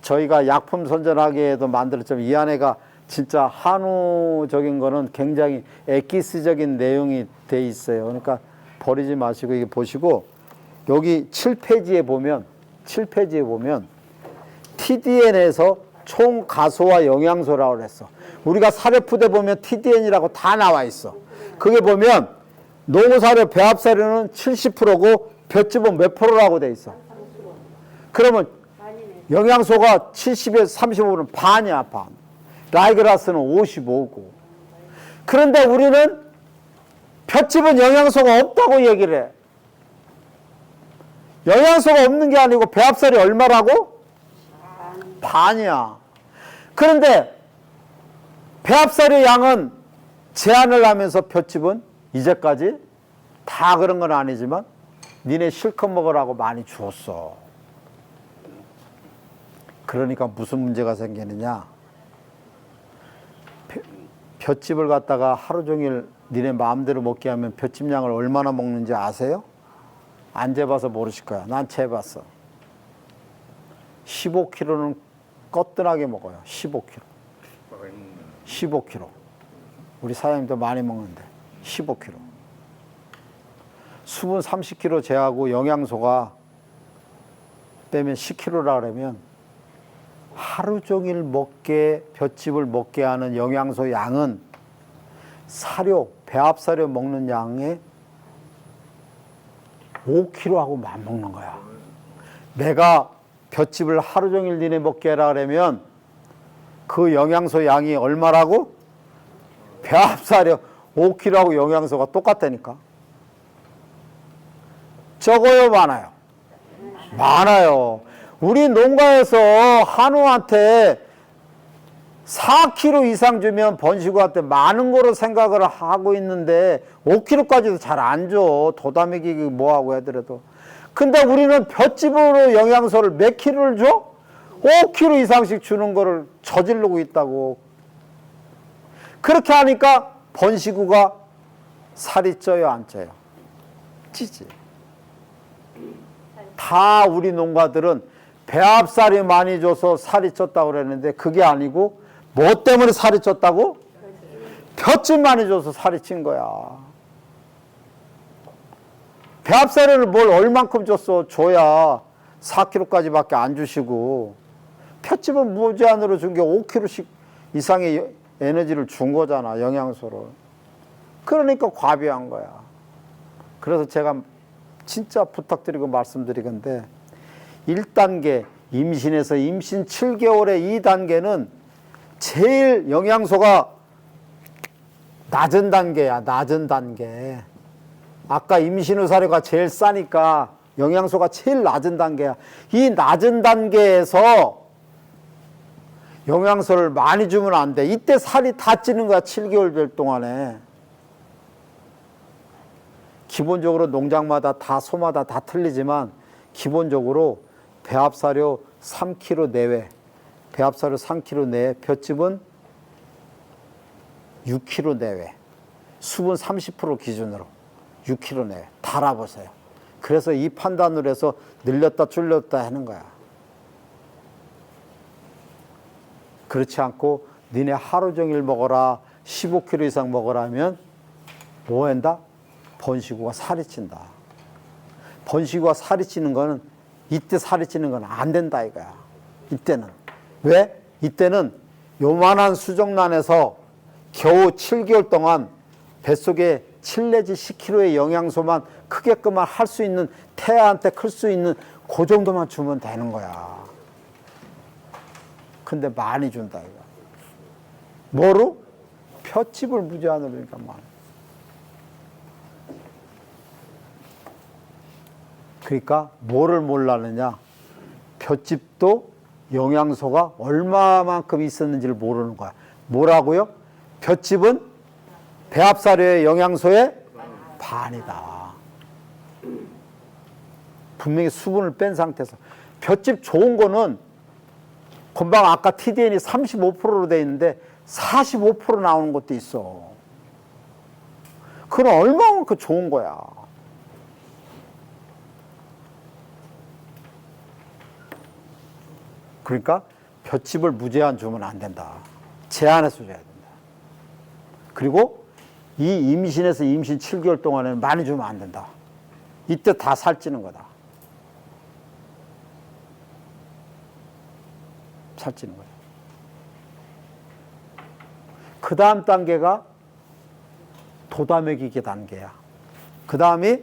저희가 약품 선전하기에도 만들었지만 이 안에가 진짜 한우적인 거는 굉장히 엑기스적인 내용이 돼 있어요. 그러니까 버리지 마시고 이게 보시고 여기 7페이지에 보면 TDN에서 총 가소와 영양소라고 그랬어. 우리가 사료푸드에 보면 TDN이라고 다 나와 있어. 그게 보면 농사료, 배합사료는 70%고 볏짚은 몇 프로라고 돼 있어. 그러면 영양소가 70에서 35는 반이야, 반. 라이그라스는 55고. 그런데 우리는 볏짚은 영양소가 없다고 얘기를 해. 영양소가 없는 게 아니고 배합사료 얼마라고? 반이야. 그런데 배합사료 양은 제한을 하면서 볏짚은 이제까지 다 그런 건 아니지만 니네 실컷 먹으라고 많이 줬어. 그러니까 무슨 문제가 생기느냐. 볏짚을 갖다가 하루 종일 니네 마음대로 먹게 하면 볏짚 양을 얼마나 먹는지 아세요? 안 재봐서 모르실 거야. 난 재봤어. 15kg는 꺼뜬하게 먹어요. 15kg. 15kg. 우리 사장님도 많이 먹는데 15kg. 수분 30kg 제하고 영양소가 빼면 10kg라 그러면 하루 종일 볏짚을 먹게 하는 영양소 양은 사료, 배합사료 먹는 양의 5kg하고 맞먹는 거야. 내가 볏짚을 하루 종일 니네 먹게 하라 그러면 그 영양소 양이 얼마라고? 배합사료 5kg하고 영양소가 똑같다니까. 적어요, 많아요? 많아요. 우리 농가에서 한우한테 4kg 이상 주면 번식우한테 많은 거로 생각을 하고 있는데 5kg까지도 잘 안 줘. 도다미기 뭐하고 하더라도. 근데 우리는 볏짚으로 영양소를 몇 킬로를 줘? 5kg 이상씩 주는 거를 저지르고 있다고. 그렇게 하니까 번식우가 살이 쪄요, 안 쪄요? 찌지. 다 우리 농가들은 배합살이 많이 줘서 살이 쪘다고 그랬는데 그게 아니고 뭐 때문에 살이 쪘다고? 볏짚 많이 줘서 살이 찐 거야. 배합사료를 뭘 얼만큼 줬어? 줘야 4kg까지밖에 안 주시고 볏짚은 무제한으로 준 게 5kg씩 이상의 에너지를 준 거잖아, 영양소를. 그러니까 과비한 거야. 그래서 제가 진짜 부탁드리고 말씀드리건데 1단계 임신에서 임신 7개월의 2단계는 제일 영양소가 낮은 단계야. 낮은 단계. 아까 임신 후 사료가 제일 싸니까 영양소가 제일 낮은 단계야. 이 낮은 단계에서 영양소를 많이 주면 안 돼. 이때 살이 다 찌는 거야. 7개월 동안에. 기본적으로 농장마다 다 소마다 다 틀리지만 기본적으로 배합사료 3kg 내외, 배합사료 3kg 내외, 볏짚은 6kg 내외, 수분 30% 기준으로 6kg네. 달아보세요. 그래서 이 판단으로 해서 늘렸다 줄였다 하는 거야. 그렇지 않고 니네 하루 종일 먹어라, 15kg 이상 먹어라 하면 뭐 한다? 번식구가 살이 찐다. 번식구가 살이 찌는 거는 이때 살이 찌는 건 안 된다 이거야. 이때는. 왜? 이때는 요만한 수정란에서 겨우 7개월 동안 뱃속에 7 내지 10kg의 영양소만 크게끔만 할 수 있는, 태아한테 클 수 있는 그 정도만 주면 되는 거야. 근데 많이 준다 이거. 뭐로? 볏짚을 무제한으로 그러니까 많이. 그러니까 뭐를 몰라느냐? 볏짚도 영양소가 얼마만큼 있었는지를 모르는 거야. 뭐라고요? 볏짚은 배합사료의 영양소의 반이다. 분명히 수분을 뺀 상태에서. 볏짚 좋은 거는 금방 아까 TDN이 35%로 돼 있는데 45% 나오는 것도 있어. 그건 얼마나 그 좋은 거야. 그러니까 볏짚을 무제한 주면 안 된다. 제한해서 줘야 된다. 그리고 이 임신에서 임신 7개월 동안에는 많이 주면 안 된다. 이때 다 살찌는 거다. 살찌는 거다. 그 다음 단계가 도다먹이기 단계야. 그 다음이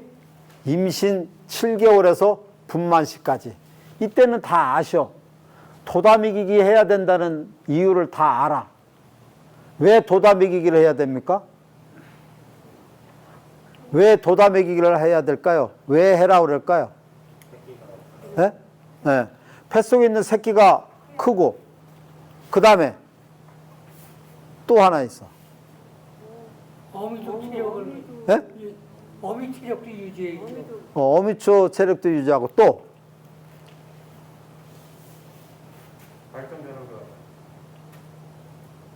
임신 7개월에서 분만시까지. 이때는 다 아셔. 도다먹이기 해야 된다는 이유를 다 알아. 왜 도다먹이기를 해야 됩니까? 왜 도다먹이기를 해야 될까요? 왜 해라고 그럴까요? 네? 네. 뱃속에 있는 새끼가 크고, 그 다음에 또 하나 있어. 어미초 체력을 네? 어미 체력도 유지해야죠. 어미초 체력도 유지하고 또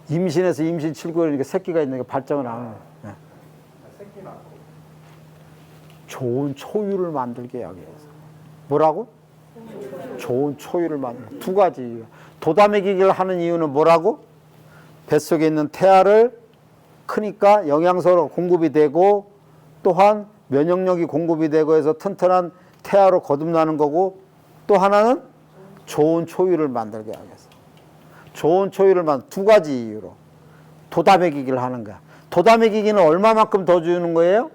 임신해서 임신 7개월이니까 새끼가 있는 게 발정을 안 해요. 네. 좋은 초유를 만들게 하기 위해서. 뭐라고? 좋은 초유를 만들고. 두 가지 이유. 도다먹이기를 하는 이유는 뭐라고? 뱃속에 있는 태아를 크니까 영양소로 공급이 되고, 또한 면역력이 공급이 되고 해서 튼튼한 태아로 거듭나는 거고, 또 하나는 좋은 초유를 만들게 하기 위해서. 좋은 초유를 두 가지 이유로 도다먹이기를 하는 거야. 도다먹이기는 얼마만큼 더 주는 거예요?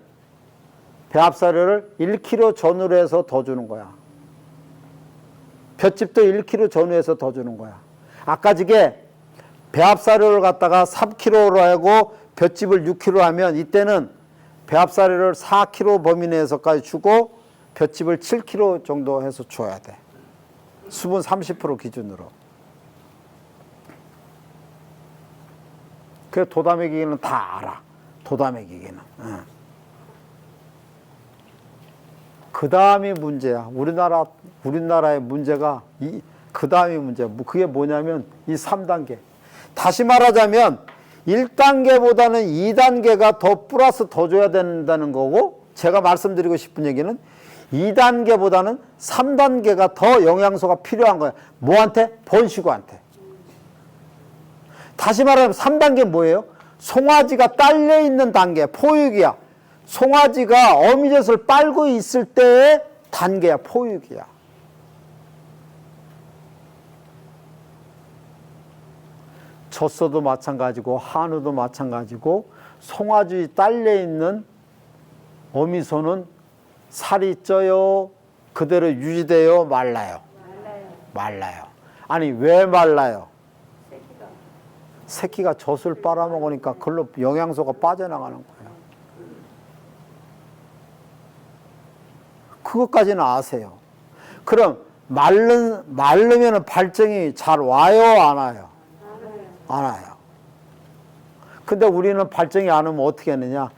배합사료를 1kg 전후로 해서 더 주는 거야. 볏짚도 1kg 전후해서 더 주는 거야. 아까 저게 배합사료를 갖다가 3kg로 하고 볏짚을 6kg 하면 이때는 배합사료를 4kg 범위 내에서까지 주고 볏짚을 7kg 정도 해서 줘야 돼. 수분 30% 기준으로. 그래서 도다먹이기는 다 알아. 도다먹이기는. 그 다음이 문제야. 우리나라의 문제가 그 다음이 문제야. 그게 뭐냐면 이 3단계. 다시 말하자면 1단계보다는 2단계가 더 플러스 더 줘야 된다는 거고, 제가 말씀드리고 싶은 얘기는 2단계보다는 3단계가 더 영양소가 필요한 거야. 뭐한테? 번식구한테. 다시 말하면 3단계 뭐예요? 송아지가 딸려 있는 단계, 포육이야. 송아지가 어미젖을 빨고 있을 때의 단계야, 포육이야. 젖소도 마찬가지고 한우도 마찬가지고 송아지 딸려 있는 어미소는 살이 쪄요? 그대로 유지돼요? 말라요? 말라요. 아니 왜 말라요? 새끼가 젖을 빨아먹으니까 그걸로 영양소가 빠져나가는 거예요. 그것까지는 아세요. 그럼 마르면 발정이 잘 와요? 안 와요? 안 와요. 근데 우리는 발정이 안 오면 어떻게 하느냐?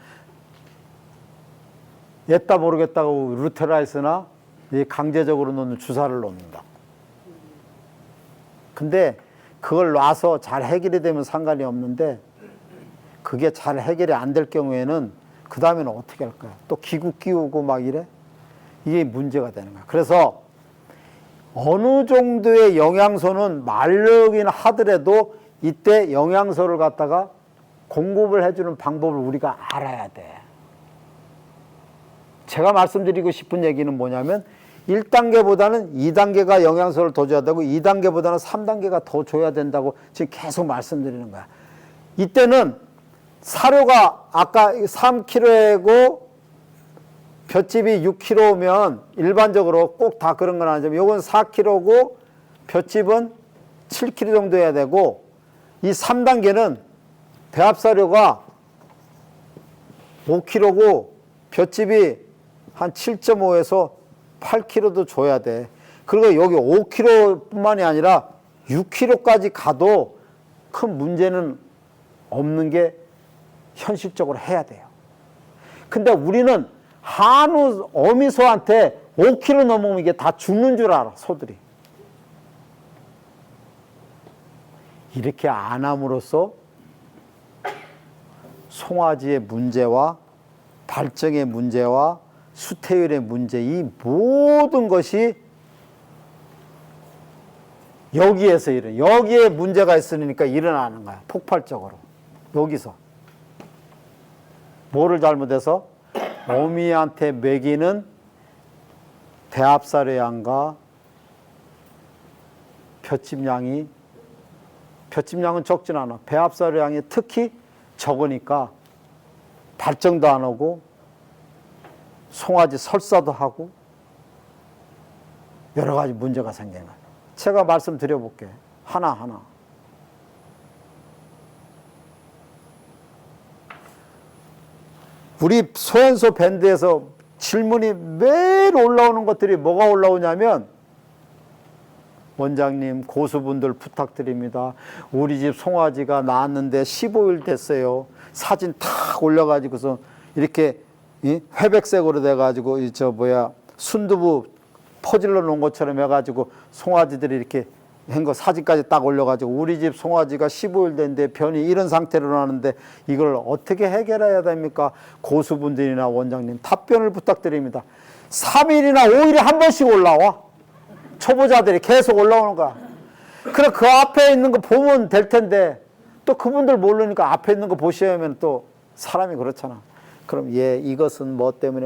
옛다 모르겠다고 루테라이스나 강제적으로 놓는 주사를 놓는다. 근데 그걸 놔서 잘 해결이 되면 상관이 없는데, 그게 잘 해결이 안 될 경우에는 그 다음에는 어떻게 할 거야? 또 기구 끼우고 막 이래? 이게 문제가 되는 거야. 그래서 어느 정도의 영양소는 마르긴 하더라도 이때 영양소를 갖다가 공급을 해주는 방법을 우리가 알아야 돼. 제가 말씀드리고 싶은 얘기는 뭐냐면 1단계보다는 2단계가 영양소를 더 줘야 되고 2단계보다는 3단계가 더 줘야 된다고 지금 계속 말씀드리는 거야. 이때는 사료가 아까 3kg고 볏짚이 6kg면 일반적으로 꼭 다 그런 건 아니지만 요건 4kg고 볏짚은 7kg 정도 해야 되고 이 3단계는 배합사료가 5kg고 볏짚이 한 7.5에서 8kg도 줘야 돼. 그리고 여기 5kg뿐만이 아니라 6kg까지 가도 큰 문제는 없는 게 현실적으로 해야 돼요. 근데 우리는 한우 어미소한테 5kg 넘으면 이게 다 죽는 줄 알아, 소들이. 이렇게 안 함으로써 송아지의 문제와 발정의 문제와 수태율의 문제, 이 모든 것이 여기에서 여기에 문제가 있으니까 일어나는 거야, 폭발적으로. 여기서. 뭐를 잘못해서? 어미한테 먹이는 배합사료 양과 볏짚 양이, 볏짚 양은 적진 않아. 배합사료 양이 특히 적으니까 발정도 안 오고 송아지 설사도 하고 여러 가지 문제가 생기는 거예요. 제가 말씀드려 볼게요. 하나하나. 우리 소연소 밴드에서 질문이 매일 올라오는 것들이 뭐가 올라오냐면, 원장님, 고수분들 부탁드립니다. 우리 집 송아지가 낳았는데 15일 됐어요. 사진 탁 올려가지고서 이렇게 회백색으로 돼가지고 순두부 퍼질러 놓은 것처럼 해가지고 송아지들이 이렇게 한 거 사진까지 딱 올려가지고 우리 집 송아지가 15일 됐는데 변이 이런 상태로 나는데 이걸 어떻게 해결해야 됩니까? 고수분들이나 원장님 답변을 부탁드립니다. 3일이나 5일에 한 번씩 올라와. 초보자들이 계속 올라오는 거야. 그래 그 앞에 있는 거 보면 될 텐데 또 그분들 모르니까 앞에 있는 거 보셔야 하면 또 사람이 그렇잖아. 그럼 이것은 뭐 때문에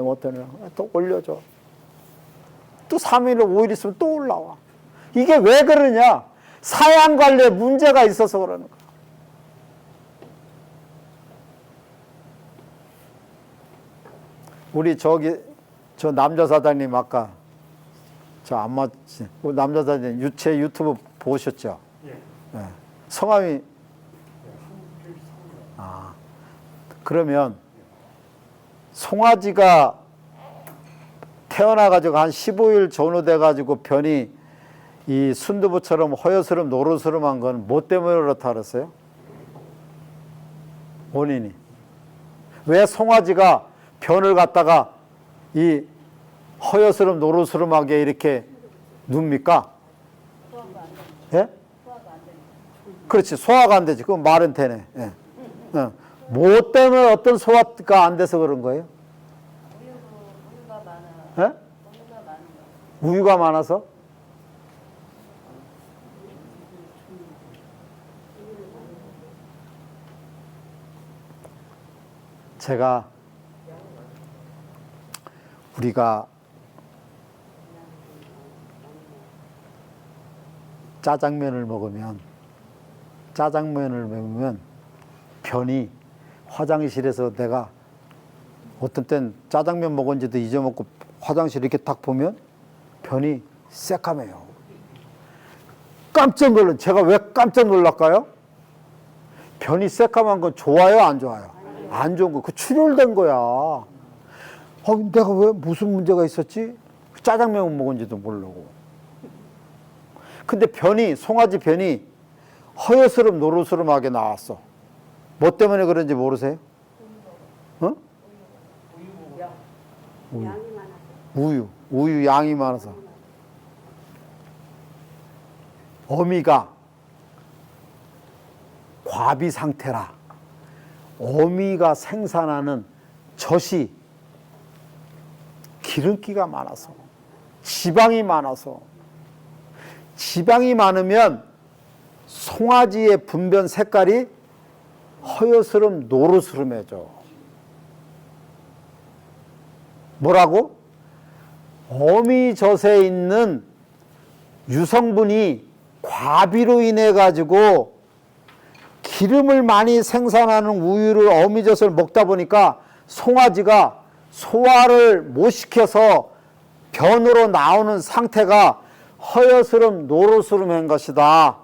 또 올려줘. 또 3일, 5일 있으면 또 올라와. 이게 왜 그러냐? 사양 관리에 문제가 있어서 그러는 거야. 우리 저 남자 사장님 아까 남자 사장님 제 유튜브 보셨죠? 예. 네. 성함이 그러면 송아지가 태어나가지고 한 15일 전후돼가지고 변이 이 순두부처럼 허여스름 노르스름한 건 뭐 때문에 그렇다 그랬어요? 원인이. 왜 송아지가 변을 갖다가 이 허여스름 노르스름하게 이렇게 눕니까? 예? 그렇지. 소화가 안 되지. 그건 말은 되네. 예. 뭐 때문에 어떤 소화가 안 돼서 그런 거예요? 우유가 많아요. 예? 우유가 많아서? 제가 우리가 짜장면을 먹으면 변이 화장실에서 내가 어떤 땐 짜장면 먹은지도 잊어먹고 화장실 이렇게 딱 보면 변이 새까매요. 깜짝 놀란. 제가 왜 깜짝 놀랄까요? 변이 새까만 건 좋아요, 안 좋아요? 안 좋은 거. 그 출혈된 거야. 내가 왜 무슨 문제가 있었지? 짜장면 먹은지도 모르고. 근데 송아지 변이 허여스름 노르스름하게 나왔어. 뭐 때문에 그런지 모르세요? 어? 우유 양이 많아서. 어미가 과비 상태라 어미가 생산하는 젖이 기름기가 많아서, 지방이 많아서, 지방이 많으면 송아지의 분변 색깔이 허여스름 노르스름해져. 뭐라고? 어미젖에 있는 유성분이 과비로 인해 가지고 기름을 많이 생산하는 우유를 어미젖을 먹다 보니까 송아지가 소화를 못 시켜서 변으로 나오는 상태가 허여스름 노르스름한 것이다.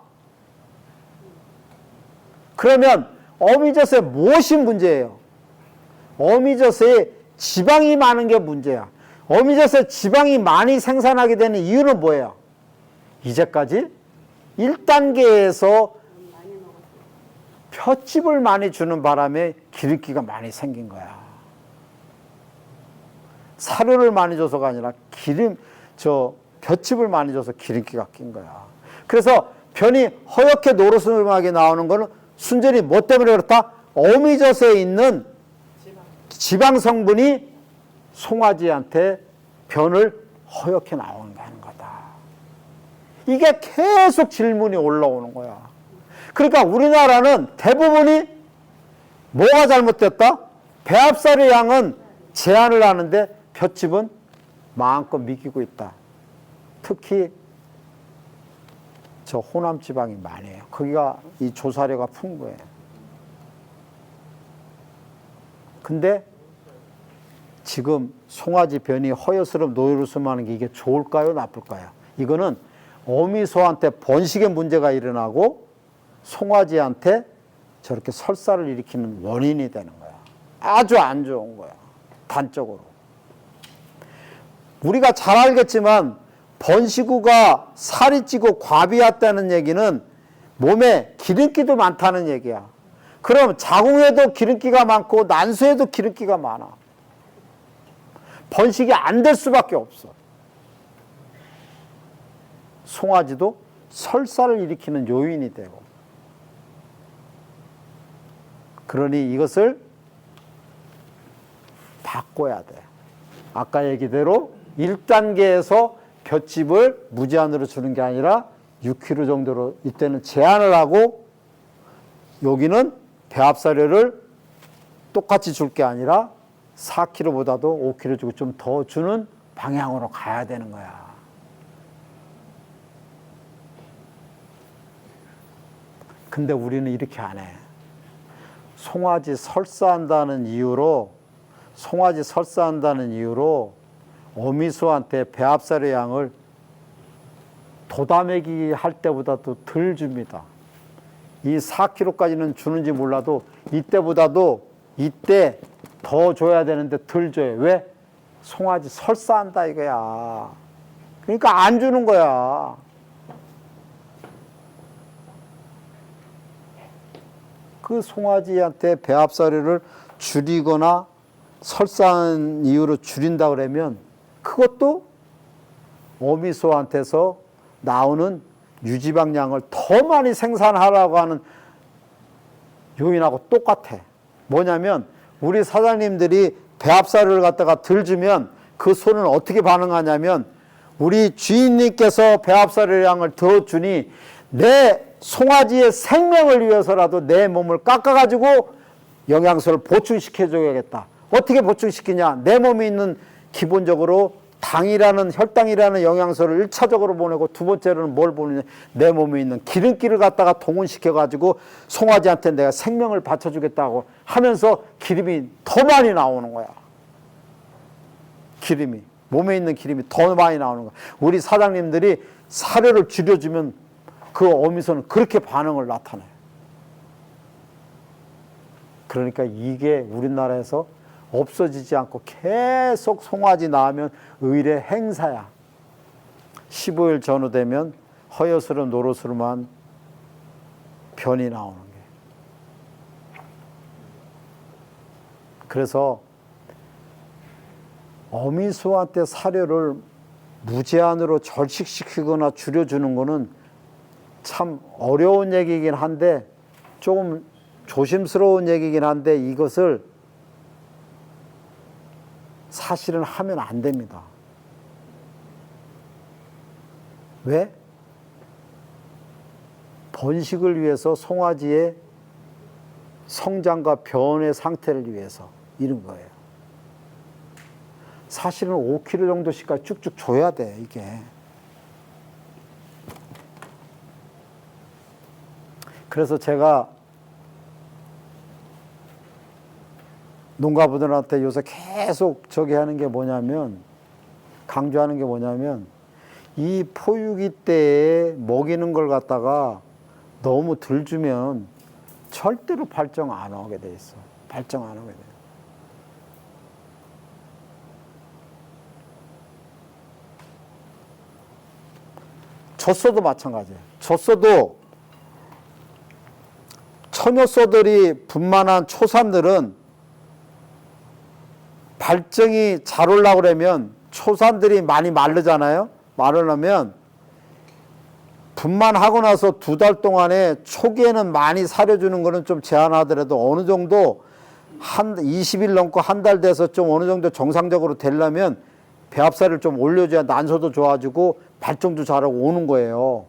그러면 어미젖에 무엇이 문제예요? 어미젖에 지방이 많은 게 문제야. 어미젖에 지방이 많이 생산하게 되는 이유는 뭐예요? 이제까지 1단계에서 볏짚을 많이 주는 바람에 기름기가 많이 생긴 거야. 사료를 많이 줘서가 아니라 볏짚을 많이 줘서 기름기가 낀 거야. 그래서 변이 허옇게 노르스름하게 나오는 거는 순전히 뭐 때문에 그렇다? 어미젖에 있는 지방 성분이 송아지한테 변을 허옇게 나오는 거다. 이게 계속 질문이 올라오는 거야. 그러니까 우리나라는 대부분이 뭐가 잘못됐다? 배합살의 양은 제한을 하는데 볏짚은 마음껏 미기고 있다. 특히 저 호남 지방이 많이 해요. 거기가 이 조사료가 풍부해요. 근데 지금 송아지 변이 허여스름 노르스름하는 게 이게 좋을까요? 나쁠까요? 이거는 어미소한테 번식의 문제가 일어나고 송아지한테 저렇게 설사를 일으키는 원인이 되는 거야. 아주 안 좋은 거야. 단적으로. 우리가 잘 알겠지만 번식 후가 살이 찌고 과비했다는 얘기는 몸에 기름기도 많다는 얘기야. 그럼 자궁에도 기름기가 많고 난소에도 기름기가 많아. 번식이 안 될 수밖에 없어. 송아지도 설사를 일으키는 요인이 되고. 그러니 이것을 바꿔야 돼. 아까 얘기대로 1단계에서 볏짚을 무제한으로 주는 게 아니라 6kg 정도로 이때는 제한을 하고, 여기는 배합사료를 똑같이 줄 게 아니라 4kg보다도 5kg 주고 좀 더 주는 방향으로 가야 되는 거야. 근데 우리는 이렇게 안 해. 송아지 설사한다는 이유로 어미소한테 배합사료 양을 도다매기 할 때보다도 덜 줍니다. 이 4kg까지는 주는지 몰라도 이때 더 줘야 되는데 덜 줘요. 왜? 송아지 설사한다 이거야. 그러니까 안 주는 거야. 그 송아지한테 배합사료를 줄이거나 설사한 이유로 줄인다 그러면 그것도 어미소한테서 나오는 유지방량을 더 많이 생산하라고 하는 요인하고 똑같아. 뭐냐면 우리 사장님들이 배합사료를 갖다가 덜 주면 그 소는 어떻게 반응하냐면, 우리 주인님께서 배합사료량을 더 주니 내 송아지의 생명을 위해서라도 내 몸을 깎아가지고 영양소를 보충시켜줘야겠다. 어떻게 보충시키냐? 내 몸에 있는 기본적으로 혈당이라는 영양소를 1차적으로 보내고, 두 번째로는 뭘 보느냐? 내 몸에 있는 기름기를 갖다가 동원시켜가지고 송아지한테 내가 생명을 받쳐주겠다고 하면서 기름이 더 많이 나오는 거야. 몸에 있는 기름이 더 많이 나오는 거야. 우리 사장님들이 사료를 줄여주면 그 어미소는 그렇게 반응을 나타내요. 그러니까 이게 우리나라에서 없어지지 않고 계속 송아지 낳으면 의례 행사야. 15일 전후 되면 허여스름 노르스름한 변이 나오는 게. 그래서 어미소한테 사료를 무제한으로 절식시키거나 줄여주는 거는 참 어려운 얘기긴 한데, 조금 조심스러운 얘기긴 한데, 이것을 사실은 하면 안 됩니다. 왜? 번식을 위해서 송아지의 성장과 변의 상태를 위해서 이런 거예요. 사실은 5kg 정도씩까지 쭉쭉 줘야 돼, 이게. 그래서 제가 농가분들한테 요새 계속 저기 하는 게 뭐냐면, 강조하는 게 뭐냐면, 이 포유기 때에 먹이는 걸 갖다가 너무 덜 주면 절대로 발정 안 하게 돼 있어. 발정 안 하게 돼. 젖소도 마찬가지예요. 젖소도 처녀소들이 분만한 초산들은 발정이 잘 올라오고 그러면 초산들이 많이 마르잖아요. 마르려면 분만하고 나서 2달 동안에 초기에는 많이 사려주는 거는 좀 제한하더라도 어느 정도 한 20일 넘고 한 달 돼서 좀 어느 정도 정상적으로 되려면 배합살을 좀 올려줘야 난소도 좋아지고 발정도 잘하고 오는 거예요.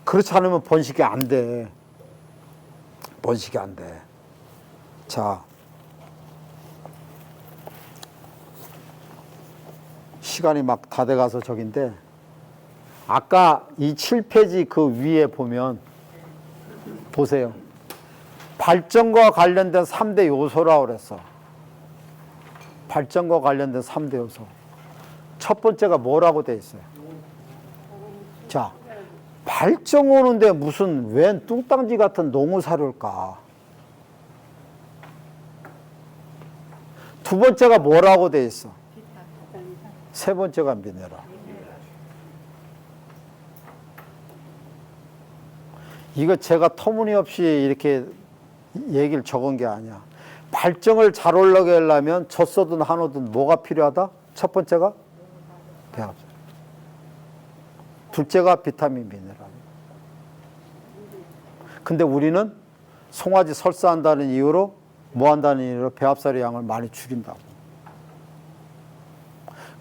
그렇지 않으면 번식이 안 돼. 번식이 안 돼. 자, 시간이 막 다 돼가서 저긴데, 아까 이 7페이지 그 위에 보면 보세요. 발정과 관련된 3대 요소라고 그랬어. 발정과 관련된 3대 요소. 첫 번째가 뭐라고 돼 있어요? 자, 발정 오는데 무슨 웬 뚱땅지 같은 농우사료일까? 두 번째가 뭐라고 돼 있어? 세 번째가 미네랄. 이거 제가 터무니없이 이렇게 얘기를 적은 게 아니야. 발정을 잘 올라게 하려면 젖소든 한우든 뭐가 필요하다? 첫 번째가 배합살. 둘째가 비타민 미네랄. 근데 우리는 송아지 설사한다는 이유로 뭐 한다는 이유로 배합살의 양을 많이 줄인다고.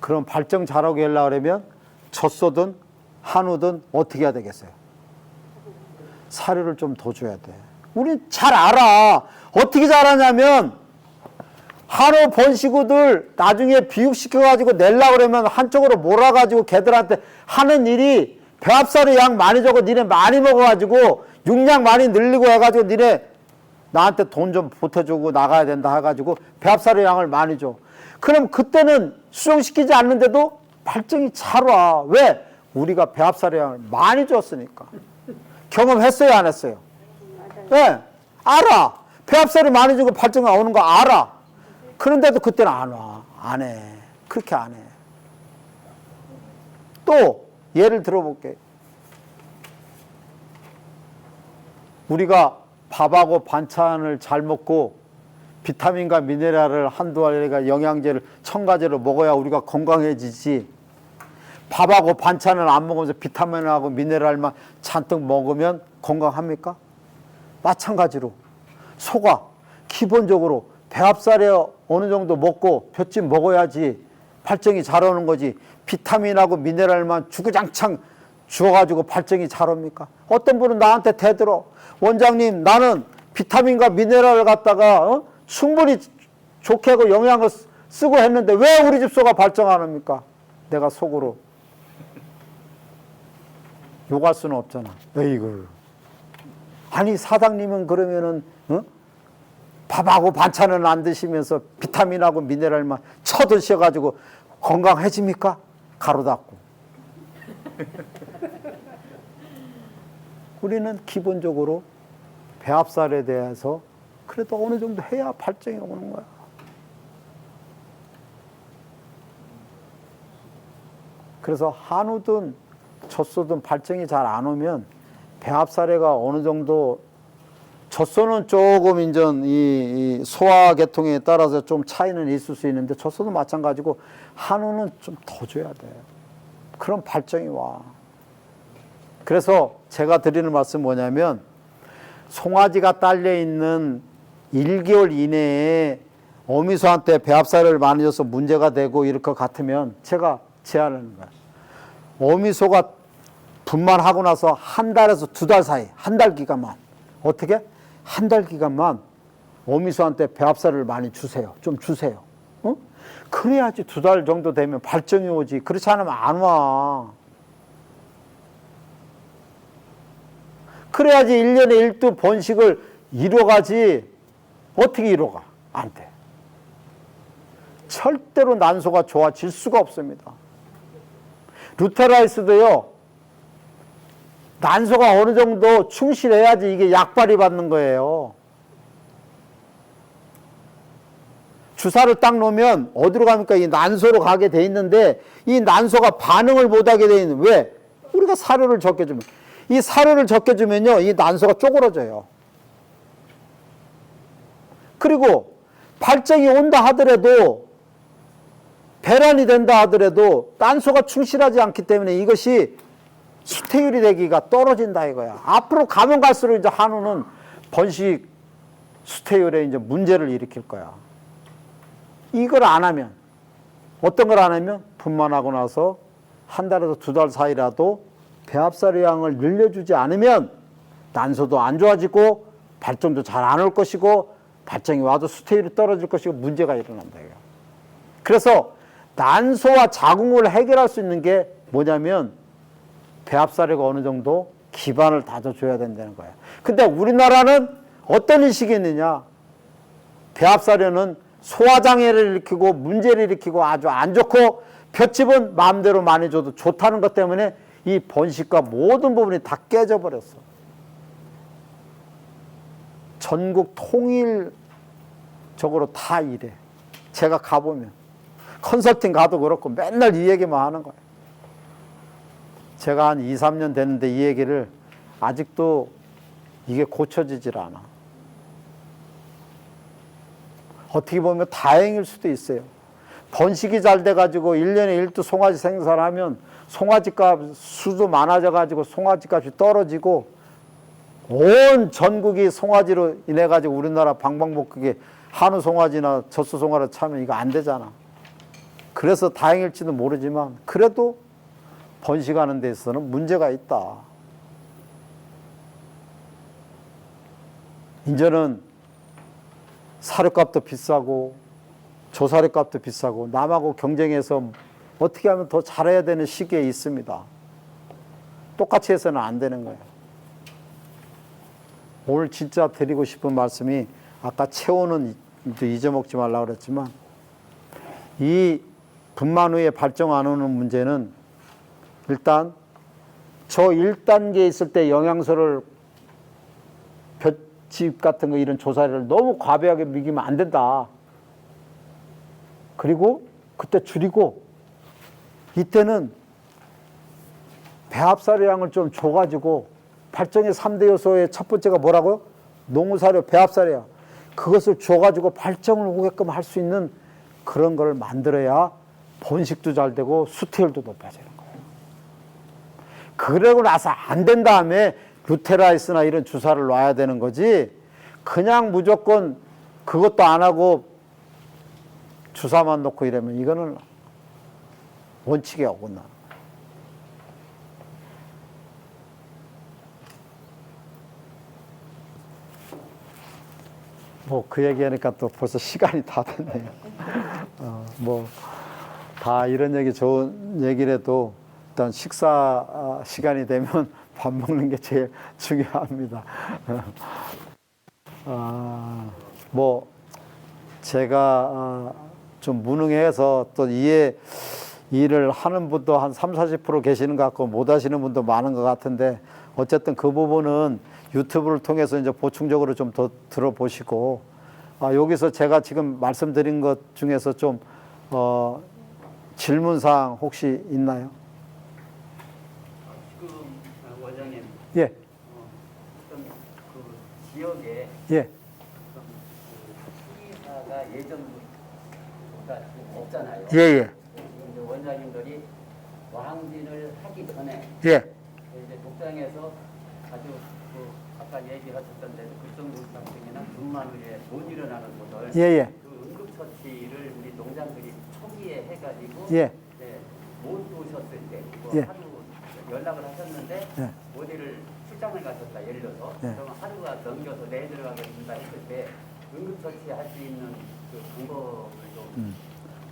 그럼 발정 잘하게 하려고 그러면 젖소든 한우든 어떻게 해야 되겠어요? 사료를 좀 더 줘야 돼. 우리 잘 알아. 어떻게 잘하냐면 한우 번식우들 나중에 비육시켜가지고 내려고 그러면 한쪽으로 몰아가지고 걔들한테 하는 일이 배합살의 양 많이 줘고 니네 많이 먹어가지고 육량 많이 늘리고 해가지고 니네 나한테 돈 좀 보태주고 나가야 된다 해가지고 배합살의 양을 많이 줘. 그럼 그때는 수정시키지 않는데도 발정이 잘 와. 왜? 우리가 배합살의 양을 많이 줬으니까. 경험했어요, 안 했어요? 네, 알아. 배합살이 많이 주고 발정이 오는 거 알아. 그런데도 그때는 안 와. 안 해. 그렇게 안 해. 또 예를 들어볼게요. 우리가 밥하고 반찬을 잘 먹고 비타민과 미네랄을 한두 알이가 영양제를 첨가제로 먹어야 우리가 건강해지지. 밥하고 반찬을 안 먹으면서 비타민하고 미네랄만 잔뜩 먹으면 건강합니까? 마찬가지로 소가 기본적으로 배합살에 어느 정도 먹고 볏짚 먹어야지 발정이 잘 오는 거지. 비타민하고 미네랄만 주구장창 주어가지고 발정이 잘 옵니까? 어떤 분은 나한테 대들어. 원장님, 나는 비타민과 미네랄을 갖다가 충분히 좋게 하고 영양을 쓰고 했는데 왜 우리 집 소가 발정 안 합니까? 내가 속으로 욕할 수는 없잖아. 에이구. 아니 사장님은 그러면은 밥하고 반찬은 안 드시면서 비타민하고 미네랄만 쳐드셔가지고 건강해집니까? 가로 닫고. 우리는 기본적으로 배합살에 대해서 그래도 어느 정도 해야 발정이 오는 거야. 그래서 한우든 젖소든 발정이 잘 안 오면 배합살해가 어느 정도, 젖소는 조금 인전 이 소화 계통에 따라서 좀 차이는 있을 수 있는데 젖소도 마찬가지고 한우는 좀 더 줘야 돼. 그럼 발정이 와. 그래서 제가 드리는 말씀 뭐냐면 송아지가 딸려 있는 1개월 이내에 어미소한테 배합사를 많이 줘서 문제가 되고 이럴 것 같으면 제가 제안하는 거예요. 어미소가 분만하고 나서 한 달에서 두 달 사이, 한 달 기간만. 어떻게? 한 달 기간만 어미소한테 배합사를 많이 주세요. 좀 주세요. 어? 그래야지 두 달 정도 되면 발정이 오지. 그렇지 않으면 안 와. 그래야지 1년에 1두 번식을 이뤄가지. 어떻게 이뤄가? 안 돼. 절대로 난소가 좋아질 수가 없습니다. 루테라이스도요, 난소가 어느 정도 충실해야지 이게 약발이 받는 거예요. 주사를 딱 놓으면 어디로 갑니까? 이 난소로 가게 돼 있는데 이 난소가 반응을 못하게 돼 있는, 왜? 우리가 사료를 적게 주면, 이 사료를 적게 주면요, 이 난소가 쪼그러져요. 그리고 발정이 온다 하더라도, 배란이 된다 하더라도 난소가 충실하지 않기 때문에 이것이 수태율이 되기가 떨어진다 이거야. 앞으로 가면 갈수록 이제 한우는 번식 수태율에 이제 문제를 일으킬 거야. 이걸 안 하면, 어떤 걸 안 하면, 분만하고 나서 한 달에서 두 달 사이라도 배합사료양을 늘려주지 않으면 난소도 안 좋아지고 발정도 잘 안 올 것이고 발정이 와도 수태율이 떨어질 것이고 문제가 일어난다 이거야. 그래서 난소와 자궁을 해결할 수 있는 게 뭐냐면 배합사료가 어느 정도 기반을 다져줘야 된다는 거야. 근데 우리나라는 어떤 인식이 있느냐? 배합사료는 소화장애를 일으키고 문제를 일으키고 아주 안 좋고 볏짚은 마음대로 많이 줘도 좋다는 것 때문에 이 번식과 모든 부분이 다 깨져버렸어. 전국 통일적으로 다 이래. 제가 가보면 컨설팅 가도 그렇고 맨날 이 얘기만 하는 거예요. 제가 한 2, 3년 됐는데 이 얘기를 아직도 이게 고쳐지질 않아. 어떻게 보면 다행일 수도 있어요. 번식이 잘 돼가지고 1년에 1두 송아지 생산하면 송아지값 수도 많아져가지고 송아지값이 떨어지고 온 전국이 송아지로 인해가지고 우리나라 방방곡곡에 한우 송아지나 젖소 송아지 차면 이거 안 되잖아. 그래서 다행일지도 모르지만 그래도 번식하는 데 있어서는 문제가 있다. 이제는 사료값도 비싸고 조사료값도 비싸고 남하고 경쟁해서 어떻게 하면 더 잘해야 되는 시기에 있습니다. 똑같이 해서는 안 되는 거예요. 오늘 진짜 드리고 싶은 말씀이 아까 체온은 잊어먹지 말라고 그랬지만 이 분만 후에 발정 안 오는 문제는 일단 저 1단계에 있을 때 영양소를 볏짚 같은 거 이런 조사를 너무 과도하게 먹이면 안 된다. 그리고 그때 줄이고 이때는 배합사료양을 좀 줘가지고 발정의 3대 요소의 첫 번째가 뭐라고요? 농우사료, 배합사료양. 그것을 줘가지고 발정을 오게끔 할 수 있는 그런 걸 만들어야 번식도 잘 되고 수태율도 높아지는 거예요. 그러고 나서 안 된 다음에 루테라이스나 이런 주사를 놔야 되는 거지 그냥 무조건 그것도 안 하고 주사만 놓고 이러면 이거는 원칙에 어긋나. 뭐 그 얘기하니까 또 벌써 시간이 다 됐네요. 뭐 다 이런 얘기 좋은 얘기라도 일단 식사 시간이 되면 밥 먹는 게 제일 중요합니다. 뭐 제가 좀 무능해서 또 일을 하는 분도 한 30-40% 계시는 것 같고 못 하시는 분도 많은 것 같은데 어쨌든 그 부분은 유튜브를 통해서 이제 보충적으로 좀 더 들어보시고 여기서 제가 지금 말씀드린 것 중에서 좀 질문사항 혹시 있나요? 지금 원장님, 예. 어떤 그 지역에 예. 수의사가 예전보다 지금 없잖아요. 예, 예. 이제 원장님들이 왕진을 하기 전에 예. 이제 독장에서 아주 그 아까 얘기하셨던 데도 그 정도 상승이나 분만 후에 못 일어나는 것을 예, 예. 그 응급 응급처치를 우리 농장들이 초기에 해가지고 예. 네, 못 오셨을 때 이거 예. 하루 연락을 하셨는데 예. 어디를 출장을 가셨다 예를 들어서 예. 그러면 하루가 넘겨서 내일 들어가겠습니다 했을 때 응급처치 할 수 있는 그 방법을 좀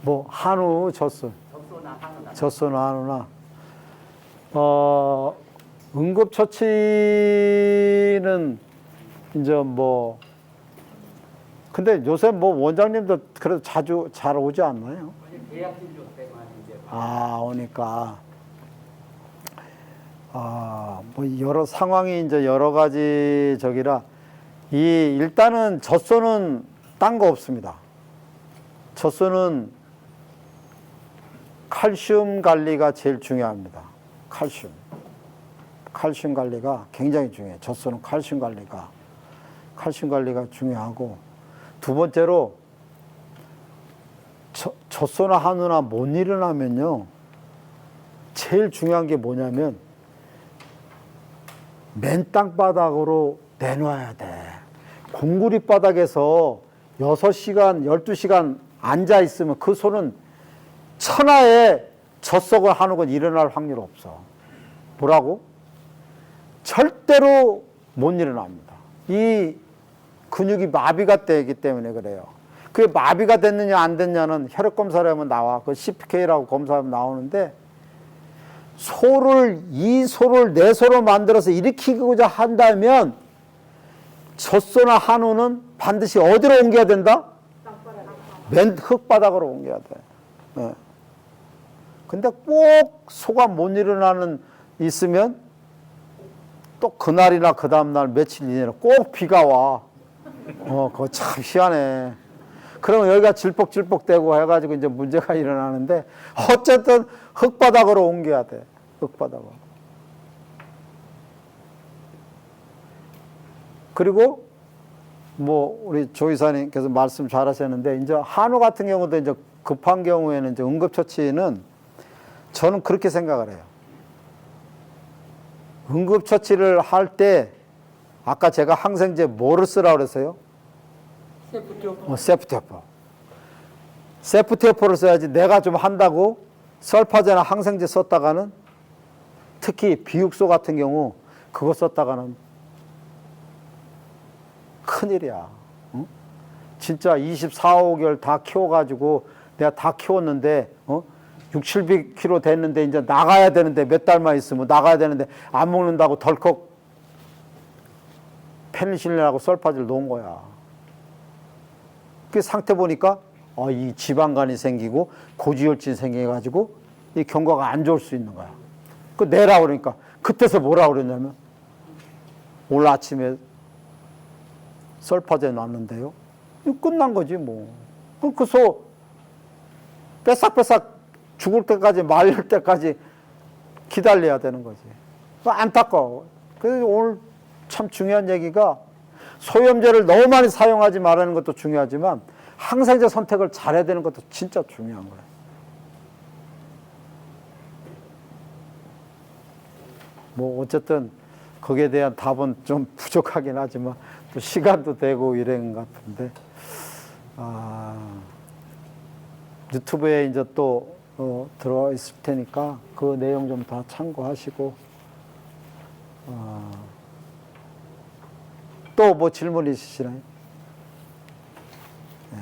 뭐 한우, 젖소, 접소나 하거나 젖소나 한우나 응급처치는 이제 뭐 근데 요새 뭐 원장님도 그래도 자주 잘 오지 않나요? 계약 진료 때문에 이제 오니까 뭐 여러 상황이 이제 여러 가지 저기라 일단은 젖소는 딴 거 없습니다. 젖소는 칼슘 관리가 제일 중요합니다. 칼슘 관리가 굉장히 중요해요. 젖소는 칼슘 관리가 중요하고 두 번째로 젖소나 한우나 못 일어나면요 제일 중요한 게 뭐냐면 맨 땅바닥으로 내놔야 돼. 공구리 바닥에서 6시간, 12시간 앉아 있으면 그 소는 천하에 젖소건 한우건 일어날 확률 없어. 뭐라고? 절대로 못 일어납니다. 이 근육이 마비가 되기 때문에 그래요. 그게 마비가 됐느냐 안 됐냐는 혈액 검사를 하면 나와. 그 CPK라고 검사하면 나오는데 이 소를 내 소로 만들어서 일으키고자 한다면 젖소나 한우는 반드시 어디로 옮겨야 된다? 맨 흙바닥으로 옮겨야 돼. 네. 근데 꼭 소가 못 일어나는 있으면 또 그날이나 그 다음날 며칠 이내에 꼭 비가 와. 그거 참 희한해. 그러면 여기가 질퍽질퍽대고 해가지고 이제 문제가 일어나는데 어쨌든 흙바닥으로 옮겨야 돼. 흙바닥으로. 그리고 뭐 우리 조 이사님께서 말씀 잘하셨는데 이제 한우 같은 경우도 이제 급한 경우에는 이제 응급처치는 저는 그렇게 생각을 해요. 응급처치를 할 때 아까 제가 항생제 뭐를 쓰라고 그랬어요? 세프티오포. 세프티오포를 써야지 내가 좀 한다고 설파제나 항생제 썼다가는 특히 비육소 같은 경우 그거 썼다가는 큰일이야. 응? 진짜 24, 5개월 다 키워가지고 내가 다 키웠는데 6, 700kg 됐는데 이제 나가야 되는데 몇 달만 있으면 나가야 되는데 안 먹는다고 덜컥 페니실린하고 설파제를 놓은 거야. 그 상태 보니까 이 지방간이 생기고 고지혈증이 생겨가지고 이 경과가 안 좋을 수 있는 거야. 그 내라 그러니까 그때서 뭐라 그랬냐면 오늘 아침에 설파제 놨는데요. 끝난 거지 뭐. 그 소 뺏싹뺏싹 죽을 때까지 말릴 때까지 기다려야 되는 거지. 안타까워. 그래서 오늘 참 중요한 얘기가 소염제를 너무 많이 사용하지 말라는 것도 중요하지만 항생제 선택을 잘해야 되는 것도 진짜 중요한 거예요. 뭐 어쨌든 거기에 대한 답은 좀 부족하긴 하지만 또 시간도 되고 이런 것 같은데 유튜브에 이제 또 들어와 있을 테니까 그 내용 좀 다 참고하시고 또 뭐 질문 있으시나요? 네,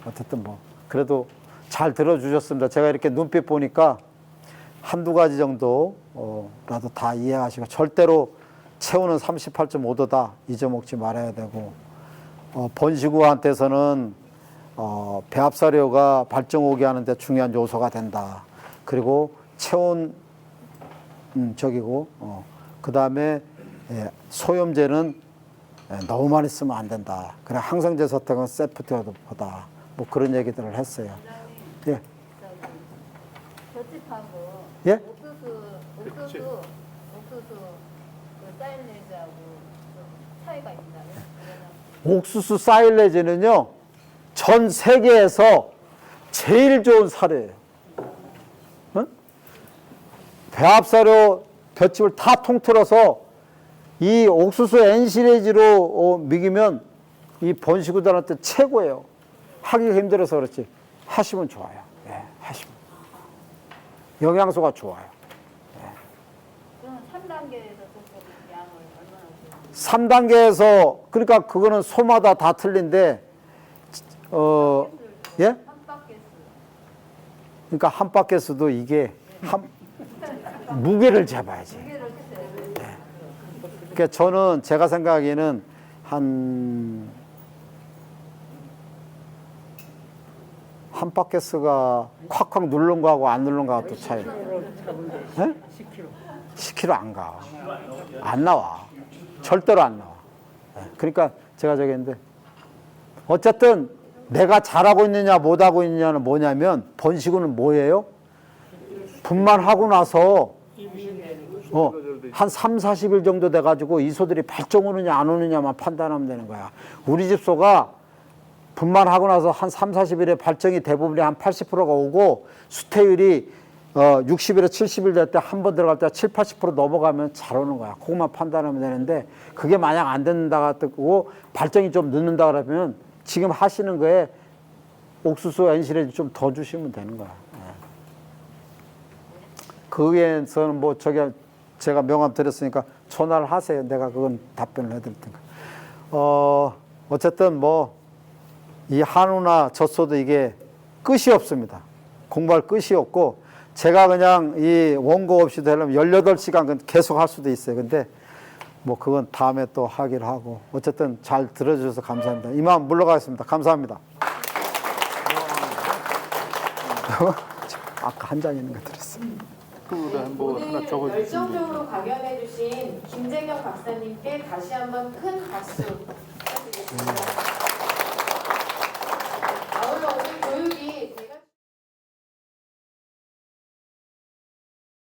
어쨌든 뭐 그래도 잘 들어주셨습니다. 제가 이렇게 눈빛 보니까 한두 가지 정도라도 다 이해하시고 절대로 체온은 38.5도다 잊어먹지 말아야 되고 번식우한테서는 배합사료가 발정 오게 하는데 중요한 요소가 된다. 그리고 체온 그 다음에 소염제는 너무 많이 쓰면 안 된다. 그래 항생제 선택은 세프티오보다 뭐 그런 얘기들을 했어요. 예. 젖집하고 예? 옥수수 그 사일리지하고 좀 차이가 있나요? 옥수수 사일레즈는요 전 세계에서 제일 좋은 사료예요. 응? 배합사료 볏짚을 다 통틀어서 이 옥수수 N시리즈로 먹이면 이 번식우들한테 최고예요. 하기가 힘들어서 그렇지 하시면 좋아요. 예, 하시면 영양소가 좋아요. 그럼 3단계에서 양을 얼마나 3단계에서 그러니까 그거는 소마다 다 틀린데 예? 한박개수 그러니까 한박개수도 이게 무게를 재봐야지. 무게를 했어요. 그러니까 저는 제가 생각하기에는 한 박개수가 콱콱 누른 거하고 안 누른 거하고 또 차이. 예? 10kg 안 가. 안 나와. 절대로 안 나와. 예. 그러니까 제가 저기 했는데 어쨌든 내가 잘하고 있느냐 못하고 있느냐는 뭐냐면 번식은 뭐예요? 분만하고 나서 한 3, 40일 정도 돼가지고 이소들이 발정 오느냐 안 오느냐만 판단하면 되는 거야. 우리 집 소가 분만하고 나서 한 3, 40일에 발정이 대부분이 한 80%가 오고 수태율이 60일에 70일 될 때 한 번 들어갈 때 7, 80% 넘어가면 잘 오는 거야. 그것만 판단하면 되는데 그게 만약 안 된다가 뜨고 발정이 좀 늦는다 그러면 지금 하시는 거에 옥수수 엔실에 좀 더 주시면 되는 거야. 그 외에서는 뭐 저기 제가 명함 드렸으니까 전화를 하세요. 내가 그건 답변을 해드릴 테니까. 어쨌든 뭐 이 한우나 젖소도 이게 끝이 없습니다. 공부할 끝이 없고 제가 그냥 이 원고 없이 되려면 18시간 계속 할 수도 있어요. 근데 뭐 그건 다음에 또 하기로 하고 어쨌든 잘 들어주셔서 감사합니다. 이만 물러가겠습니다. 감사합니다. 아까 한 장 있는 거 들었어요. 오늘 열정적으로 강연해주신 김재경 박사님께 다시 한번 큰 박수 부탁드리겠습니다.